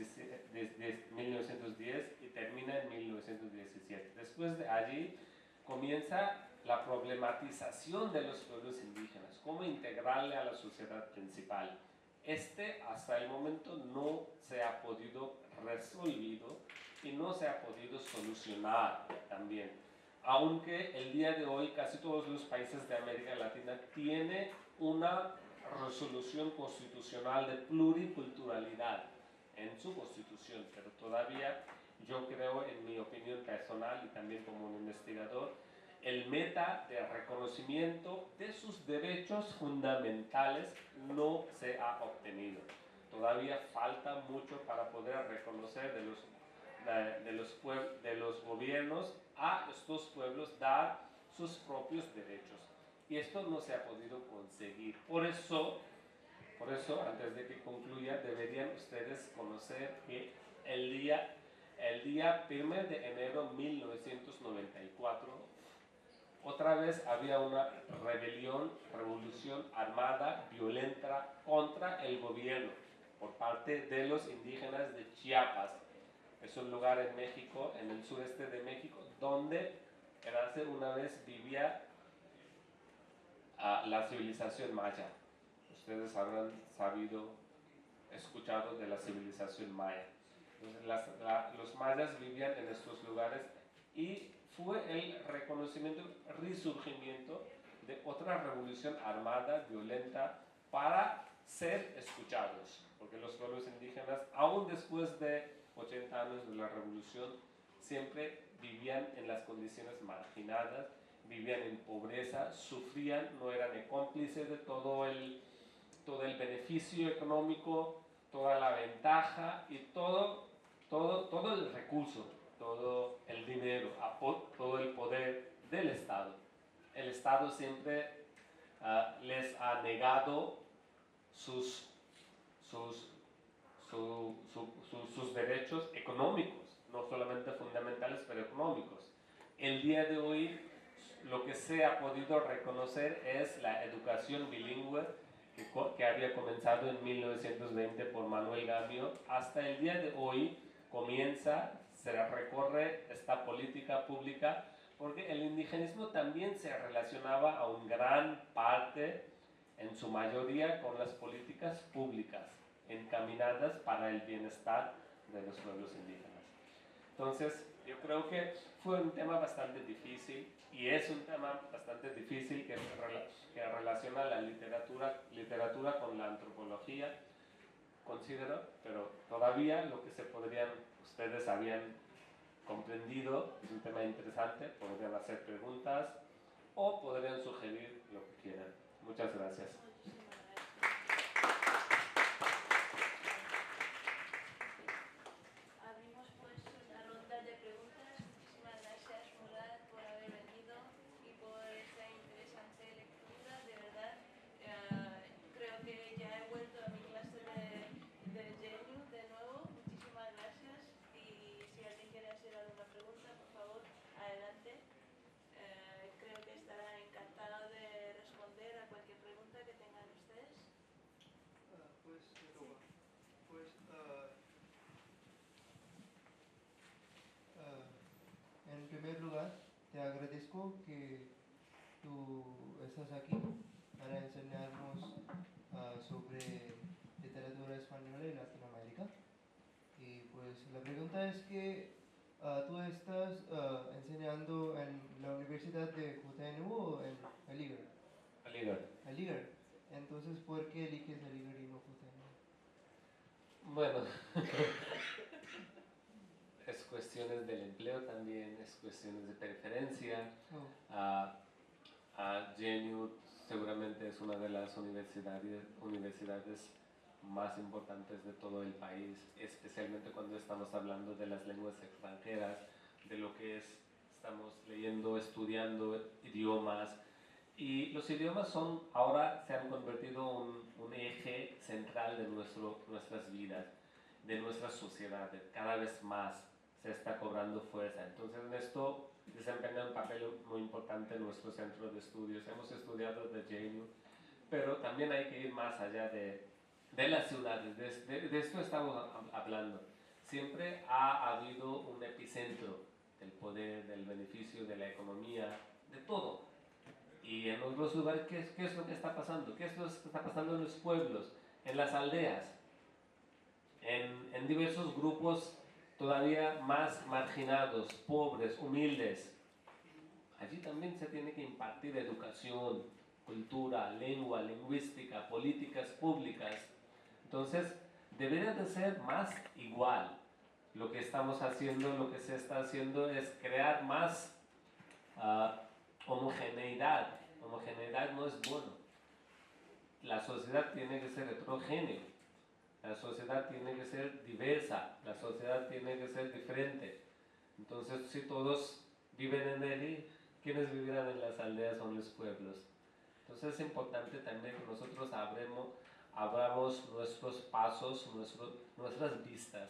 y termina en 1917. Después de allí comienza la problematización de los pueblos indígenas, cómo integrarle a la sociedad principal. Hasta el momento no se ha podido resolver y no se ha podido solucionar también. Aunque el día de hoy casi todos los países de América Latina tienen una resolución constitucional de pluriculturalidad en su constitución, pero todavía yo creo, en mi opinión personal y también como un investigador, el meta de reconocimiento de sus derechos fundamentales no se ha obtenido. Todavía falta mucho para poder reconocer de los gobiernos a estos pueblos dar sus propios derechos. Y esto no se ha podido conseguir. Por eso, antes de que concluya, deberían ustedes conocer que el día 1 de enero de 1994, otra vez había una revolución armada, violenta, contra el gobierno por parte de los indígenas de Chiapas. Es un lugar en México, en el sureste de México, donde hace una vez vivía la civilización maya. Ustedes habrán escuchado de la civilización maya. Entonces, los mayas vivían en estos lugares y fue el reconocimiento, resurgimiento de otra revolución armada, violenta, para ser escuchados. Porque los pueblos indígenas, aún después de 80 años de la revolución, siempre vivían en las condiciones marginadas, vivían en pobreza, sufrían, no eran cómplices de todo el beneficio económico, toda la ventaja y todo el recurso, todo el dinero, todo el poder del Estado. El Estado siempre les ha negado sus derechos económicos, no solamente fundamentales, pero económicos. El día de hoy, lo que se ha podido reconocer es la educación bilingüe que había comenzado en 1920 por Manuel Gamio. Hasta el día de hoy se recorre esta política pública, porque el indigenismo también se relacionaba a una gran parte, en su mayoría, con las políticas públicas encaminadas para el bienestar de los pueblos indígenas. Entonces, yo creo que fue un tema bastante difícil, y es un tema bastante difícil que relaciona la literatura con la antropología, considero, pero todavía lo que ustedes habían comprendido es un tema interesante. Podrían hacer preguntas o podrían sugerir lo que quieran. Muchas gracias. Abrimos pues la ronda de preguntas. Muchísimas gracias, Murad, por haber venido y por esta interesante lectura. De verdad, creo que ya he vuelto a mi clase de GNU de nuevo. Muchísimas gracias. Y si alguien quiere hacer alguna pregunta, por favor, adelante. Creo que estará encantado de responder a cualquier pregunta que tengan ustedes. En primer lugar, te agradezco que tú estás aquí para enseñarnos sobre literatura española en Latinoamérica. Y pues la pregunta es que tú estás enseñando en la Universidad de JNU o en Aligar. Aligar. Entonces, ¿por qué eliges Aligar y no JNU? Bueno, es cuestión cuestiones del empleo también, es cuestiones de preferencia. Oh, JNU seguramente es una de las universidades más importantes de todo el país, especialmente cuando estamos hablando de las lenguas extranjeras, de lo que estamos leyendo, estudiando idiomas. Y los idiomas ahora se han convertido en un eje central de nuestras vidas, de nuestra sociedad. Cada vez más se está cobrando fuerza. Entonces, en esto desempeña un papel muy importante en nuestro centro de estudios. Hemos estudiado de JNU, pero también hay que ir más allá de las ciudades. De esto estamos hablando. Siempre ha habido un epicentro del poder, del beneficio, de la economía, de todo. Y en otros lugares, ¿qué es lo que está pasando? ¿Qué es lo que está pasando en los pueblos, en las aldeas, en diversos grupos todavía más marginados, pobres, humildes? Allí también se tiene que impartir educación, cultura, lengua, lingüística, políticas públicas. Entonces, debería de ser más igual. Lo que estamos haciendo, lo que se está haciendo es crear más homogeneidad. Homogeneidad no es bueno. La sociedad tiene que ser heterogénea. La sociedad tiene que ser diversa. La sociedad tiene que ser diferente. Entonces, si todos viven en él, ¿quiénes vivirán en las aldeas o en los pueblos? Entonces, es importante también que nosotros abramos nuestros pasos, nuestras vistas,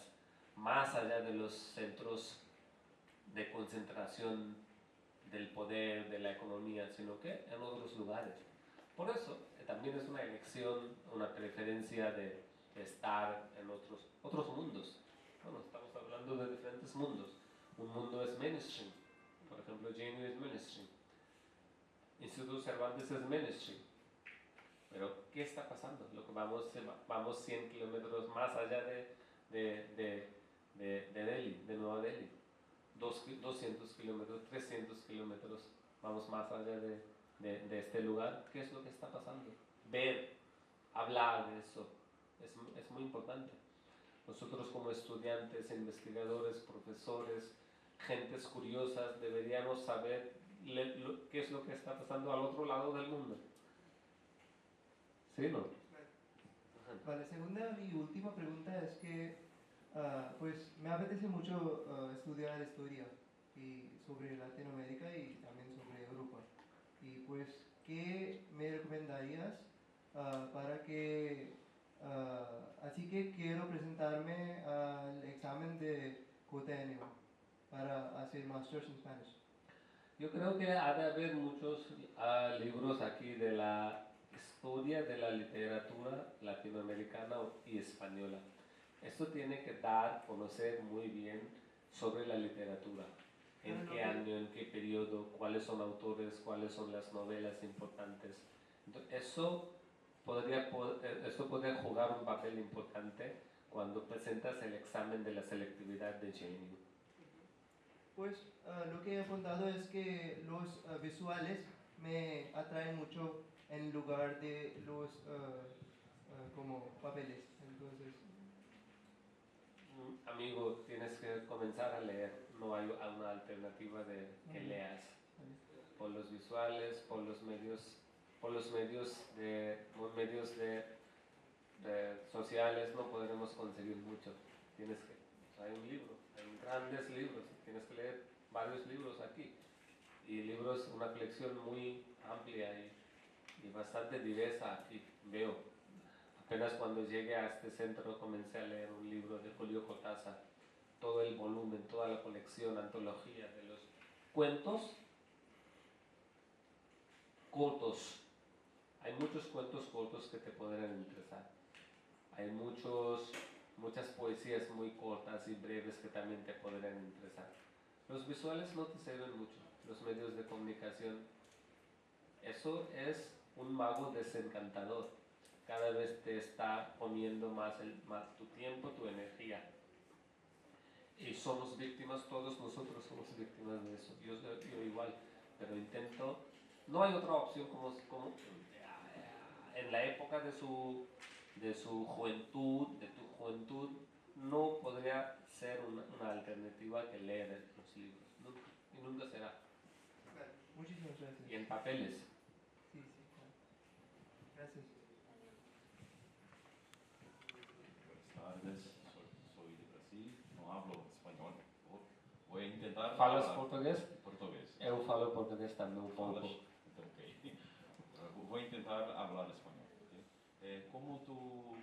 más allá de los centros de concentración del poder, de la economía, sino que en otros lugares. Por eso, también es una elección, una preferencia de estar en otros mundos. Bueno, estamos hablando de diferentes mundos. Un mundo es mainstream, por ejemplo, JNU es mainstream. Instituto Cervantes es mainstream. Pero, ¿qué está pasando? Lo que vamos 100 kilómetros más allá de Delhi, de Nueva Delhi. 200 kilómetros, 300 kilómetros, vamos más allá de este lugar. ¿Qué es lo que está pasando? Ver, hablar de eso, es muy importante. Nosotros como estudiantes, investigadores, profesores, gentes curiosas, deberíamos saber qué es lo que está pasando al otro lado del mundo. ¿Sí, no? Vale, segunda y última pregunta es que pues me apetece mucho estudiar historia sobre Latinoamérica y también sobre Europa. Y pues, ¿qué me recomendarías para que, así que quiero presentarme al examen de COTENEO para hacer Masters in Spanish? Yo creo que ha de haber muchos libros aquí de la historia de la literatura latinoamericana y española. Esto tiene que conocer muy bien sobre la literatura. En qué año, en qué periodo, cuáles son autores, cuáles son las novelas importantes. Entonces, esto podría jugar un papel importante cuando presentas el examen de la selectividad de JNU. Pues lo que he apuntado es que los visuales me atraen mucho en lugar de los como papeles. Entonces, amigo, tienes que comenzar a leer. No hay una alternativa de que leas. Por los visuales, por los medios sociales no podremos conseguir mucho. Hay un libro, hay grandes libros, tienes que leer varios libros aquí. Y libros, una colección muy amplia y bastante diversa aquí veo. Apenas cuando llegué a este centro comencé a leer un libro de Julio Cortázar, todo el volumen, toda la colección, antología de los cuentos cortos. Hay muchos cuentos cortos que te podrán interesar. Hay muchas poesías muy cortas y breves que también te podrán interesar. Los visuales no te sirven mucho, los medios de comunicación. Eso es un mago desencantador. Cada vez te está comiendo más tu tiempo, tu energía. Y somos víctimas, todos nosotros somos víctimas de eso. Yo igual, pero intento. No hay otra opción como en la época de su juventud, de tu juventud, no podría podría ser una alternativa que leer los libros. Nunca, y nunca será. Vale, muchísimas gracias. Y en papeles. Sí, sí, claro. Gracias. Buenas tardes, soy de Brasil, no hablo español. Voy a intentar Falas falar português? português. Eu falo português também um pouco. Falas? Então, ok. Vou tentar falar espanhol. Okay? Como tu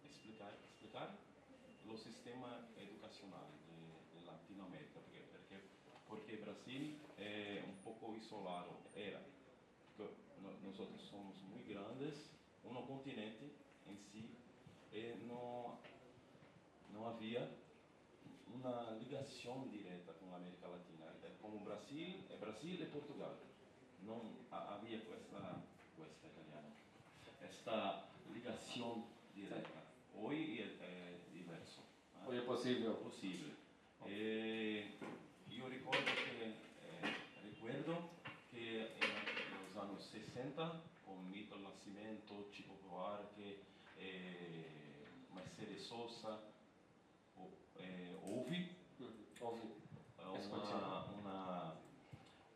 explicar o sistema educacional de Latinoamérica? Porque Brasil é um pouco isolado, era. Nós somos muito grandes, um continente em si, não havia uma ligação direta com a América Latina. Como Brasil e Portugal. Não havia esta ligação direta. Hoje é diverso. Hoje é possível. Possível. Eu recuerdo que nos anos 60, com Milton Nascimento, Chico Buarque, Mercedes Sosa, houve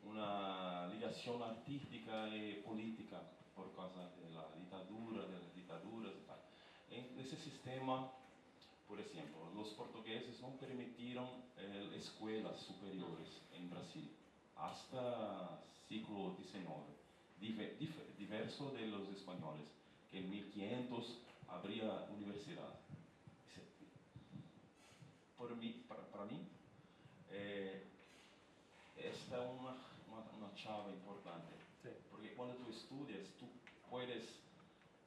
uma ligação artística e política por causa das ditaduras e tal. Nesse sistema, por exemplo, os portugueses não permitiram escolas superiores em Brasil hasta século XIX, diverso de los espanhóis, que em 1500 abria universidade. Para mim, esta é uma chave importante, sí. Porque quando tu estudias, tu puedes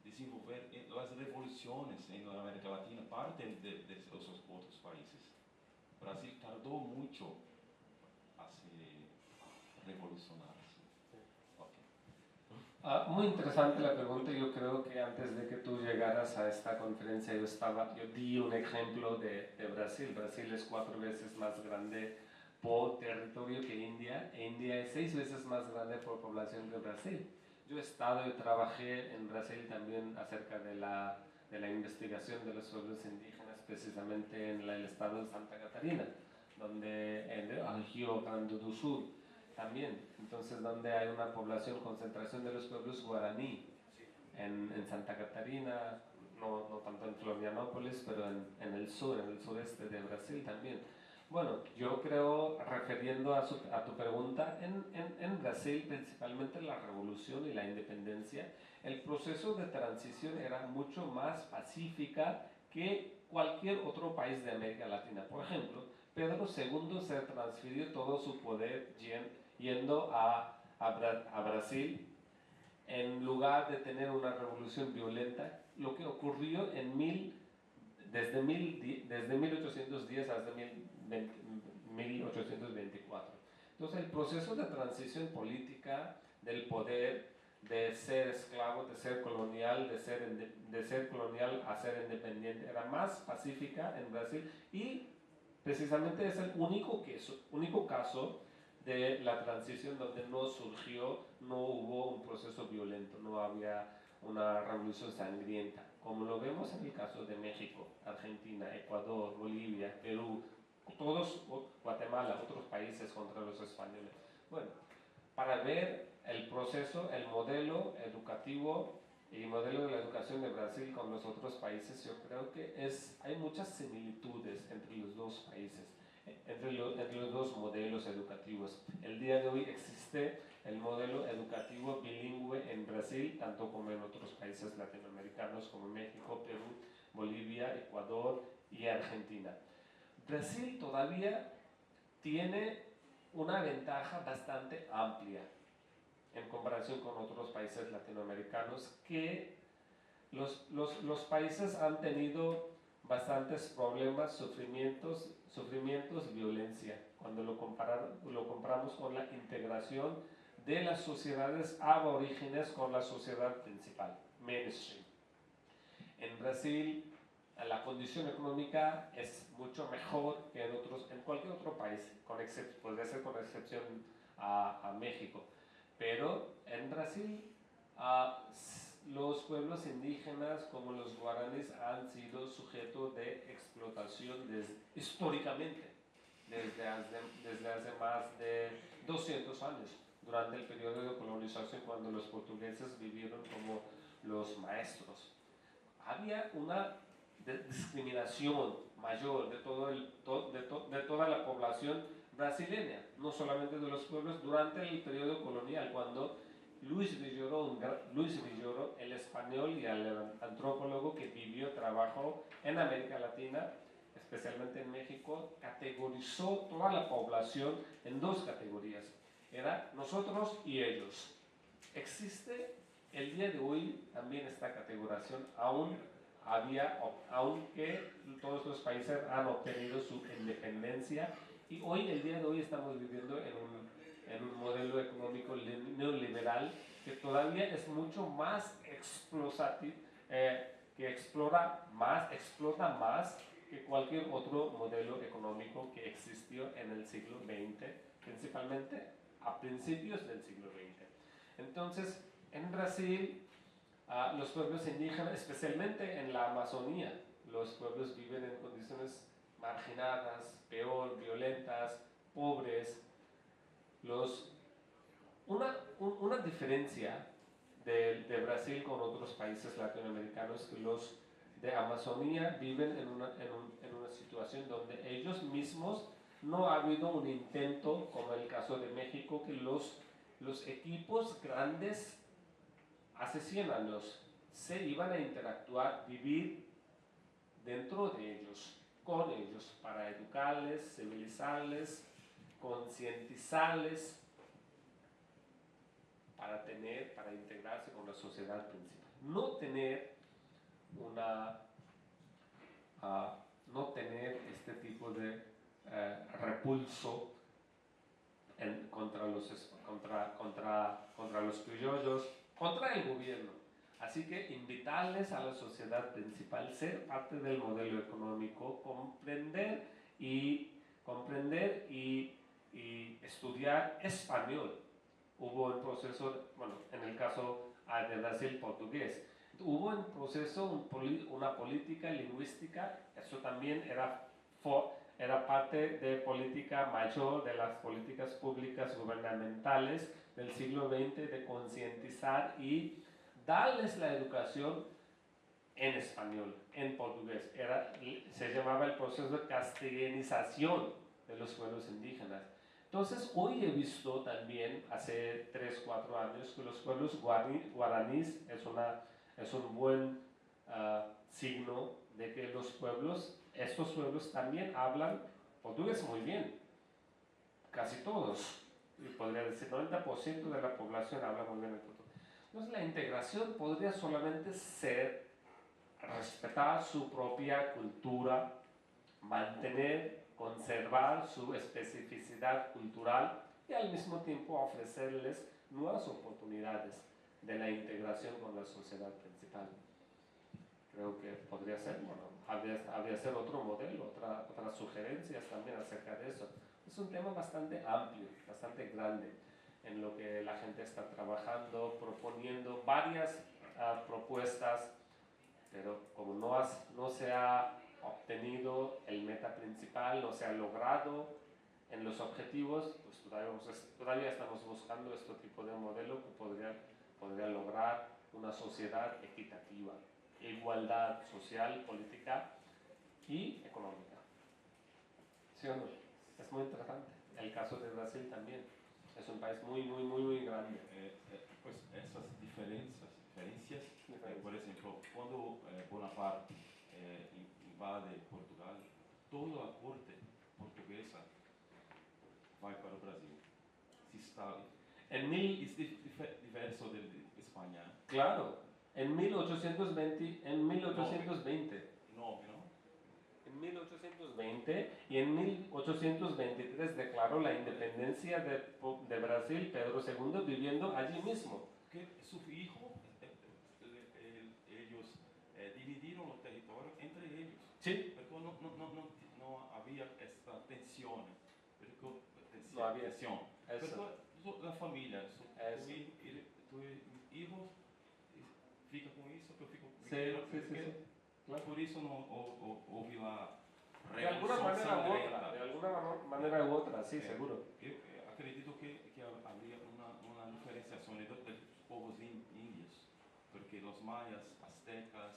desenvolver as revoluções na América Latina partem de esos outros países. Brasil tardou muito a se revolucionar. Okay. Muy interesante la pregunta. Yo creo que antes de que tú llegaras a esta conferencia yo di un ejemplo de Brasil. Brasil es 4 veces más grande por territorio que India. India es 6 veces más grande por población que Brasil. Yo he estado y trabajé en Brasil también acerca de la investigación de los pueblos indígenas, precisamente en el estado de Santa Catarina, donde en el Rio Grande do Sul también. Entonces, donde hay una concentración de los pueblos guaraní en Santa Catarina, no tanto en Florianópolis, pero en el sureste de Brasil también. Bueno, yo creo, refiriendo a tu pregunta, en Brasil, principalmente la revolución y la independencia, el proceso de transición era mucho más pacífica que cualquier otro país de América Latina. Por ejemplo, Pedro II se transfirió todo su poder yendo a Brasil en lugar de tener una revolución violenta, lo que ocurrió desde 1810 hasta 1824. Entonces el proceso de transición política del poder de ser esclavo, de ser colonial, de ser colonial a ser independiente era más pacífica en Brasil y precisamente es el único caso de la transición donde no hubo un proceso violento, no había una revolución sangrienta, como lo vemos en el caso de México, Argentina, Ecuador, Bolivia, Perú, Guatemala, otros países contra los españoles. Bueno, para ver el proceso, el modelo educativo y el modelo de la educación de Brasil con los otros países, yo creo que hay muchas similitudes entre los dos países, entre los dos modelos educativos. El día de hoy existe el modelo educativo bilingüe en Brasil, tanto como en otros países latinoamericanos como México, Perú, Bolivia, Ecuador y Argentina. Brasil todavía tiene una ventaja bastante amplia en comparación con otros países latinoamericanos, que los países han tenido bastantes problemas, sufrimientos, violencia, cuando lo comparamos con la integración de las sociedades aborígenes con la sociedad principal, mainstream. En Brasil, la condición económica es mucho mejor que en cualquier otro país, podría ser con excepción a México. Pero en Brasil, los pueblos indígenas como los guaraníes han sido sujetos de explotación explotación históricamente, desde hace más de 200 años, durante el periodo de colonización, cuando los portugueses vivieron como los maestros. Había una discriminación mayor de toda la población brasileña, no solamente de los pueblos, durante el periodo colonial, cuando Luis Villoro, el español y el antropólogo que trabajó en América Latina, especialmente en México, categorizó toda la población en dos categorías. Era nosotros y ellos. Existe el día de hoy también esta categorización, aunque todos los países han obtenido su independencia, y hoy, el día de hoy, estamos viviendo en un modelo económico neoliberal que todavía es mucho más explosivo, que explota más que cualquier otro modelo económico que existió en el siglo XX, principalmente a principios del siglo XX. Entonces, en Brasil, los pueblos indígenas, especialmente en la Amazonía, los pueblos viven en condiciones marginadas, peor, violentas, pobres. Una diferencia de Brasil con otros países latinoamericanos es que los de Amazonía viven en una situación donde ellos mismos no ha habido un intento, como el caso de México, que los equipos grandes hace 100 años se iban a interactuar, vivir dentro de ellos, con ellos, para educarles, civilizarles, concientizarles, para integrarse con la sociedad principal. No tener este tipo de repulso contra los criollos, contra el gobierno. Así que invitarles a la sociedad principal, ser parte del modelo económico, comprender y estudiar español. Hubo un proceso, en el caso de Brasil, portugués. Hubo un proceso, una política lingüística, eso también era parte de política mayor de las políticas públicas gubernamentales del siglo XX, de concientizar y darles la educación en español, en portugués. Se llamaba el proceso de castellanización de los pueblos indígenas. Entonces, hoy he visto también, hace 3, 4 años, que los pueblos guaraníes es un buen signo de que estos pueblos también hablan portugués muy bien. Casi todos, podría decir 90% de la población habla muy bien el portugués. Entonces, la integración podría solamente ser respetar su propia cultura, conservar su especificidad cultural y al mismo tiempo ofrecerles nuevas oportunidades de la integración con la sociedad principal. Creo que podría ser, habría ser otro modelo, otras sugerencias también acerca de eso. Es un tema bastante amplio, bastante grande, en lo que la gente está trabajando, proponiendo varias propuestas, pero como no se ha obtenido el meta principal, no se ha logrado en los objetivos, pues todavía estamos buscando este tipo de modelo que podría lograr una sociedad equitativa, igualdad social, política y económica. ¿Sí o no? Es muy interesante. El caso de Brasil también. Es un país muy, muy, muy, muy grande. Pues esas diferencias, por ejemplo, cuando Bonaparte invade Portugal, toda a corte portuguesa vai para o Brasil, se instala. Es diverso de España. Claro, en 1820, No, ¿no? En 1820 y en 1823 declaró la independencia de Brasil, Pedro II viviendo allí mismo. Que su hijo, ellos dividieron el territorio entre ellos. Sí. Porque no había esta tensión. No había tensión. eso. Porque la familia, tu hijo fica com isso, eu fico com sí. Claro. Por isso não houve lá De alguna manera u otra, de alguna manera u otra, sí, seguro. Eu acredito que habría una diferenciación de los povos indios, porque los mayas, aztecas,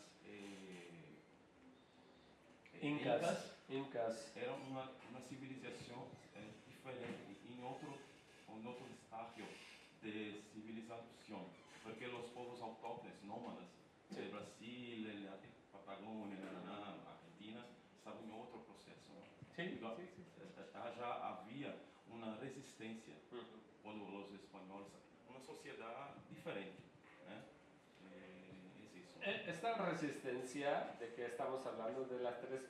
incas eran una civilización diferente, en otro estágio de civilización, porque los povos autóctonos, nómadas, de Brasil, de Patagonia, Argentina, estaban en otro proceso. Sí, Ya había una resistencia por los españoles, una sociedad diferente. Es eso. Esta resistencia de que estamos hablando de las tres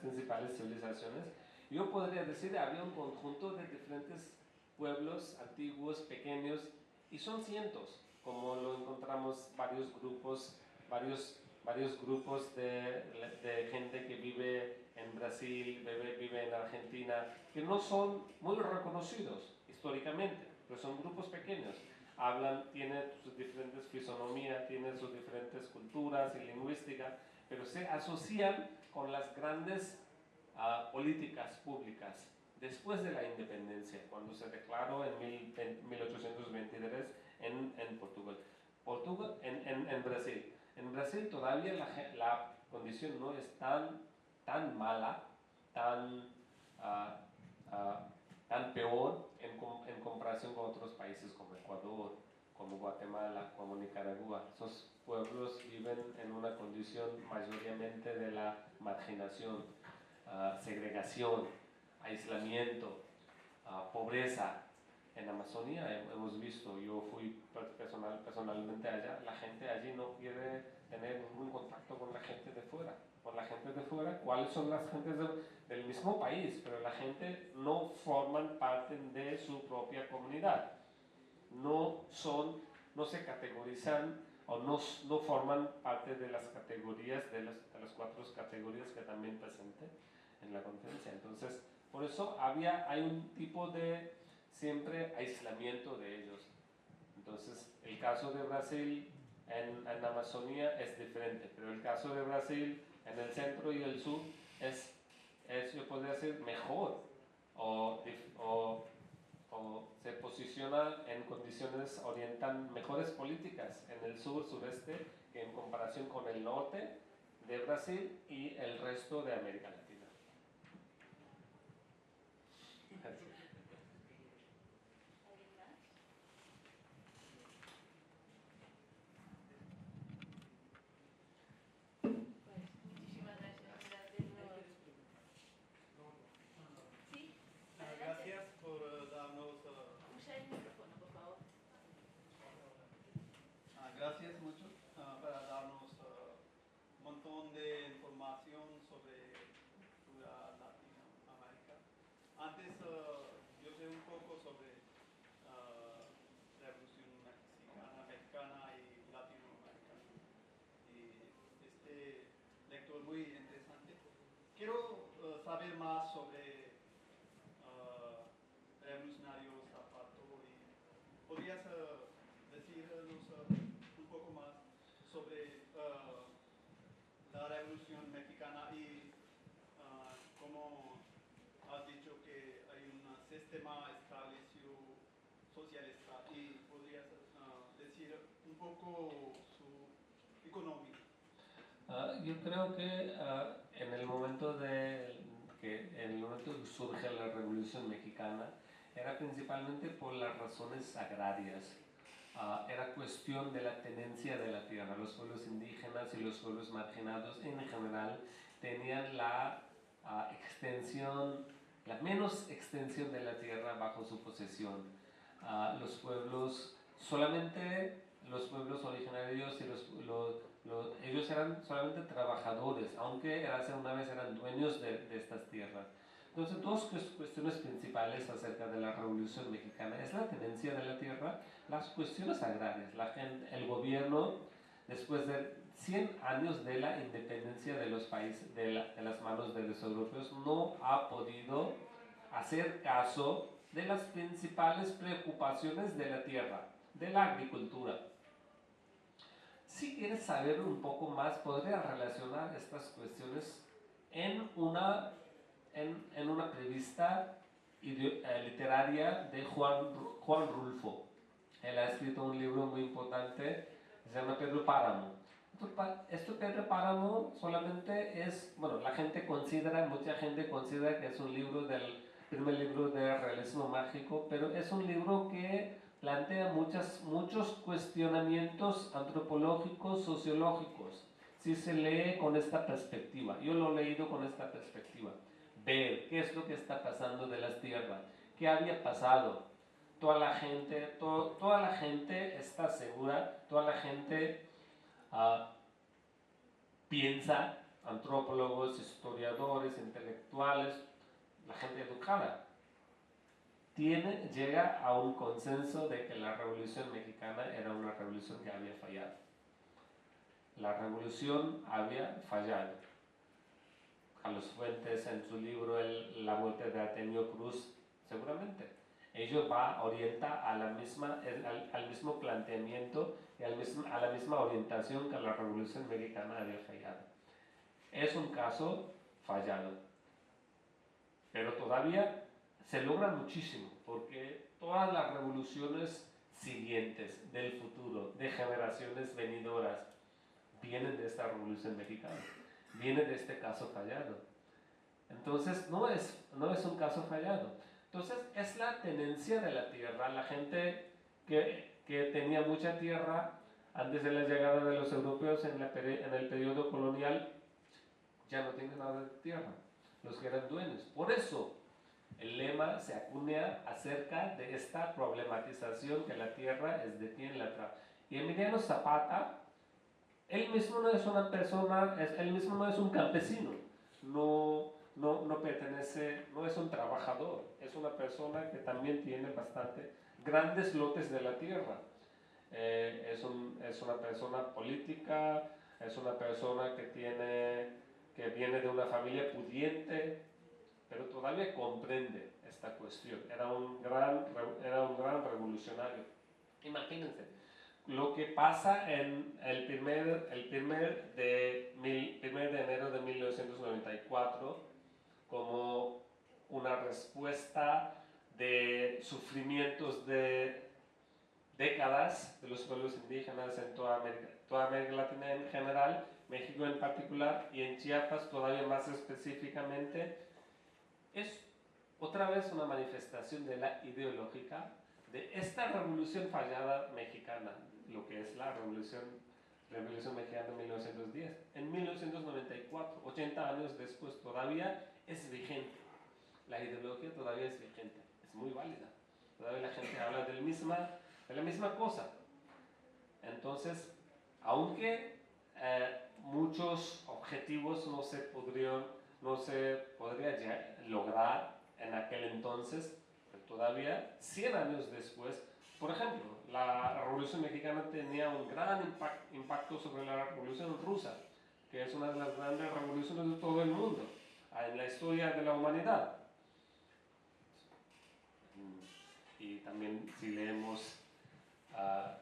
principales civilizaciones, yo podría decir había un conjunto de diferentes pueblos antiguos, pequeños, y son cientos, como lo encontramos varios grupos de gente que vive en Brasil, vive en Argentina, que no son muy reconocidos históricamente, pero son grupos pequeños. Tienen sus diferentes fisonomías, tienen sus diferentes culturas y lingüística, pero se asocian con las grandes políticas públicas después de la independencia, cuando se declaró en 1823 en Portugal. En Brasil. En Brasil todavía la condición no es tan mala, tan peor en comparación con otros países como Ecuador, como Guatemala, como Nicaragua. Esos pueblos viven en una condición mayoritariamente de la marginación, segregación, aislamiento, pobreza. En Amazonía hemos visto, yo fui personalmente allá, la gente allí no quiere tener ningún contacto con la gente de fuera. ¿Cuáles son las gentes del mismo país? Pero la gente no forman parte de su propia comunidad. No se categorizan o no forman parte de las categorías, de las 4 categorías que también presenté en la conferencia. Entonces, por eso hay un tipo de siempre aislamiento de ellos. Entonces, el caso de Brasil en Amazonía es diferente, pero el caso de Brasil en el centro y el sur es yo podría decir, mejor o se posiciona en condiciones, orientan mejores políticas en el sur, sureste, que en comparación con el norte de Brasil y el resto de América Latina. Gracias por darnos gracias mucho para darnos un montón de información sobre cultura Latinoamérica. Antes yo sé un poco sobre Revolución Mexicana y Latinoamericana. Y este lector muy interesante. Quiero saber más sobre revolucionario Zapato y podrías decirnos un poco más sobre la revolución mexicana y cómo has dicho que hay un sistema establecido socialista y podrías decir un poco su economía. Yo creo que en el momento que surge la Revolución Mexicana era principalmente por las razones agrarias. Era cuestión de la tenencia de la tierra. Los pueblos indígenas y los pueblos marginados en general tenían la menos extensión de la tierra bajo su posesión. Solamente los pueblos originarios y ellos eran solamente trabajadores, aunque hace una vez eran dueños de estas tierras. Entonces, 2 cuestiones principales acerca de la Revolución Mexicana es la tenencia de la tierra, las cuestiones agrarias. El gobierno, después de 100 años de la independencia de los países, de las manos de los europeos, no ha podido hacer caso de las principales preocupaciones de la tierra, de la agricultura. Si quieres saber un poco más, podría relacionar estas cuestiones en una revista literaria de Juan Rulfo. Él ha escrito un libro muy importante, se llama Pedro Páramo. Esto Pedro Páramo solamente es, bueno, mucha gente considera que es un libro primer libro de realismo mágico, pero es un libro que plantea muchos cuestionamientos antropológicos, sociológicos, si se lee con esta perspectiva. Yo lo he leído con esta perspectiva. Ver qué es lo que está pasando de las tierras, qué había pasado. Toda la gente está segura, toda la gente piensa, antropólogos, historiadores, intelectuales, la gente educada, llega a un consenso de que la Revolución Mexicana era una revolución que había fallado. La revolución había fallado. Carlos Fuentes, en su libro La muerte de Artemio Cruz, seguramente ello orienta al mismo planteamiento y a la misma orientación que la Revolución Mexicana había fallado. Es un caso fallado, pero todavía se logra muchísimo, porque todas las revoluciones siguientes del futuro, de generaciones venideras, vienen de esta Revolución Mexicana, vienen de este caso fallado. Entonces no es un caso fallado. Entonces es la tenencia de la tierra. La gente que tenía mucha tierra antes de la llegada de los europeos en el periodo colonial ya no tiene nada de tierra, los que eran dueños. Por eso el lema se acuña acerca de esta problematización que la tierra es de quien la trae. Y Emiliano Zapata, él mismo no es una persona, él mismo no es un campesino, no pertenece, no es un trabajador, es una persona que también tiene grandes lotes de la tierra. Es una persona política, es una persona que viene de una familia pudiente, pero todavía comprende esta cuestión. Era un gran revolucionario. Imagínense lo que pasa en el primer de enero de 1994 como una respuesta de sufrimientos de décadas de los pueblos indígenas en toda América Latina en general, México en particular, y en Chiapas todavía más específicamente. Es otra vez una manifestación de la ideológica de esta revolución fallada mexicana, lo que es la Revolución Mexicana de 1910. En 1994, 80 años después, todavía es vigente. La ideología todavía es vigente, es muy válida. Todavía la gente habla de la misma cosa. Entonces, aunque muchos objetivos no se podría lograr en aquel entonces, todavía 100 años después, por ejemplo, la Revolución Mexicana tenía un gran impacto sobre la Revolución Rusa, que es una de las grandes revoluciones de todo el mundo en la historia de la humanidad. Y también si leemos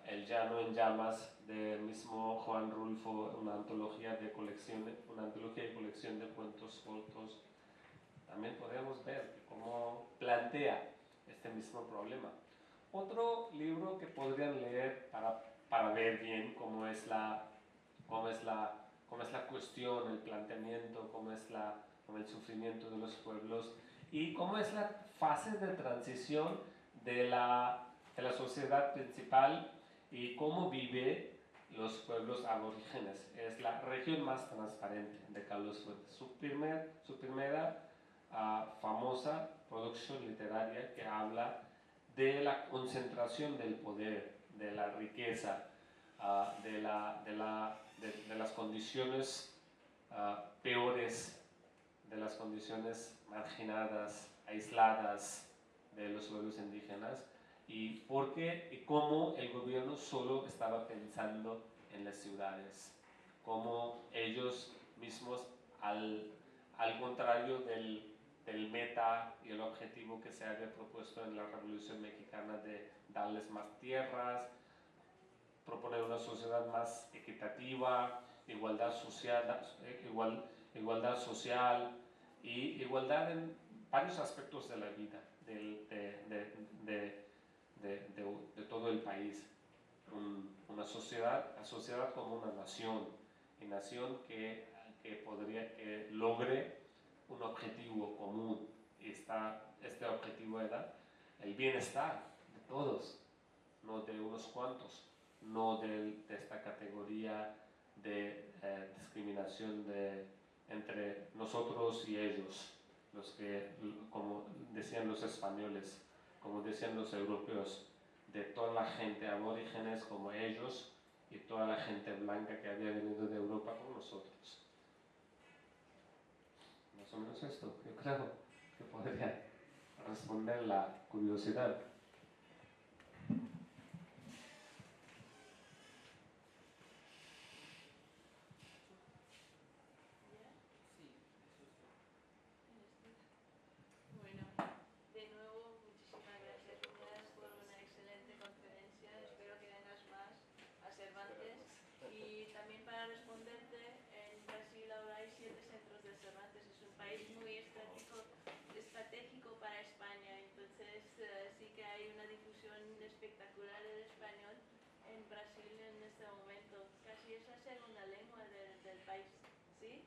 El Llano en Llamas del mismo Juan Rulfo, una antología de colección de cuentos cortos, también podemos ver cómo plantea este mismo problema. Otro libro que podrían leer para ver bien cómo es la cuestión, el planteamiento, cómo es el sufrimiento de los pueblos y cómo es la fase de transición de la sociedad principal y cómo vive los pueblos aborígenes. Es la región más transparente de Carlos Fuentes. Su primera famosa producción literaria que habla de la concentración del poder, de la riqueza, de las condiciones peores, de las condiciones marginadas, aisladas de los pueblos indígenas, y cómo el gobierno solo estaba pensando en las ciudades, cómo ellos mismos, al contrario del meta y el objetivo que se había propuesto en la Revolución Mexicana de darles más tierras, proponer una sociedad más equitativa, igualdad social, igualdad social y igualdad en varios aspectos de la vida de todo el país. La sociedad como una nación, y nación que logre un objetivo común. Y este objetivo era el bienestar de todos, no de unos cuantos, no de esta categoría de discriminación entre nosotros y ellos, los que, como decían los españoles, como decían los europeos, de toda la gente aborígenes como ellos y toda la gente blanca que había venido de Europa como nosotros. Más o menos esto, yo creo que podría responder la curiosidad. Bueno, de nuevo, muchísimas gracias, Lucas, por una excelente conferencia. Espero que vengas más a Cervantes. Y también para responderte, en Brasil ahora hay 7 centros de Cervantes. Es un país muy estratégico para España. Entonces, sí que hay una difusión espectacular del español en Brasil en este momento. Casi es la segunda lengua del país, ¿sí?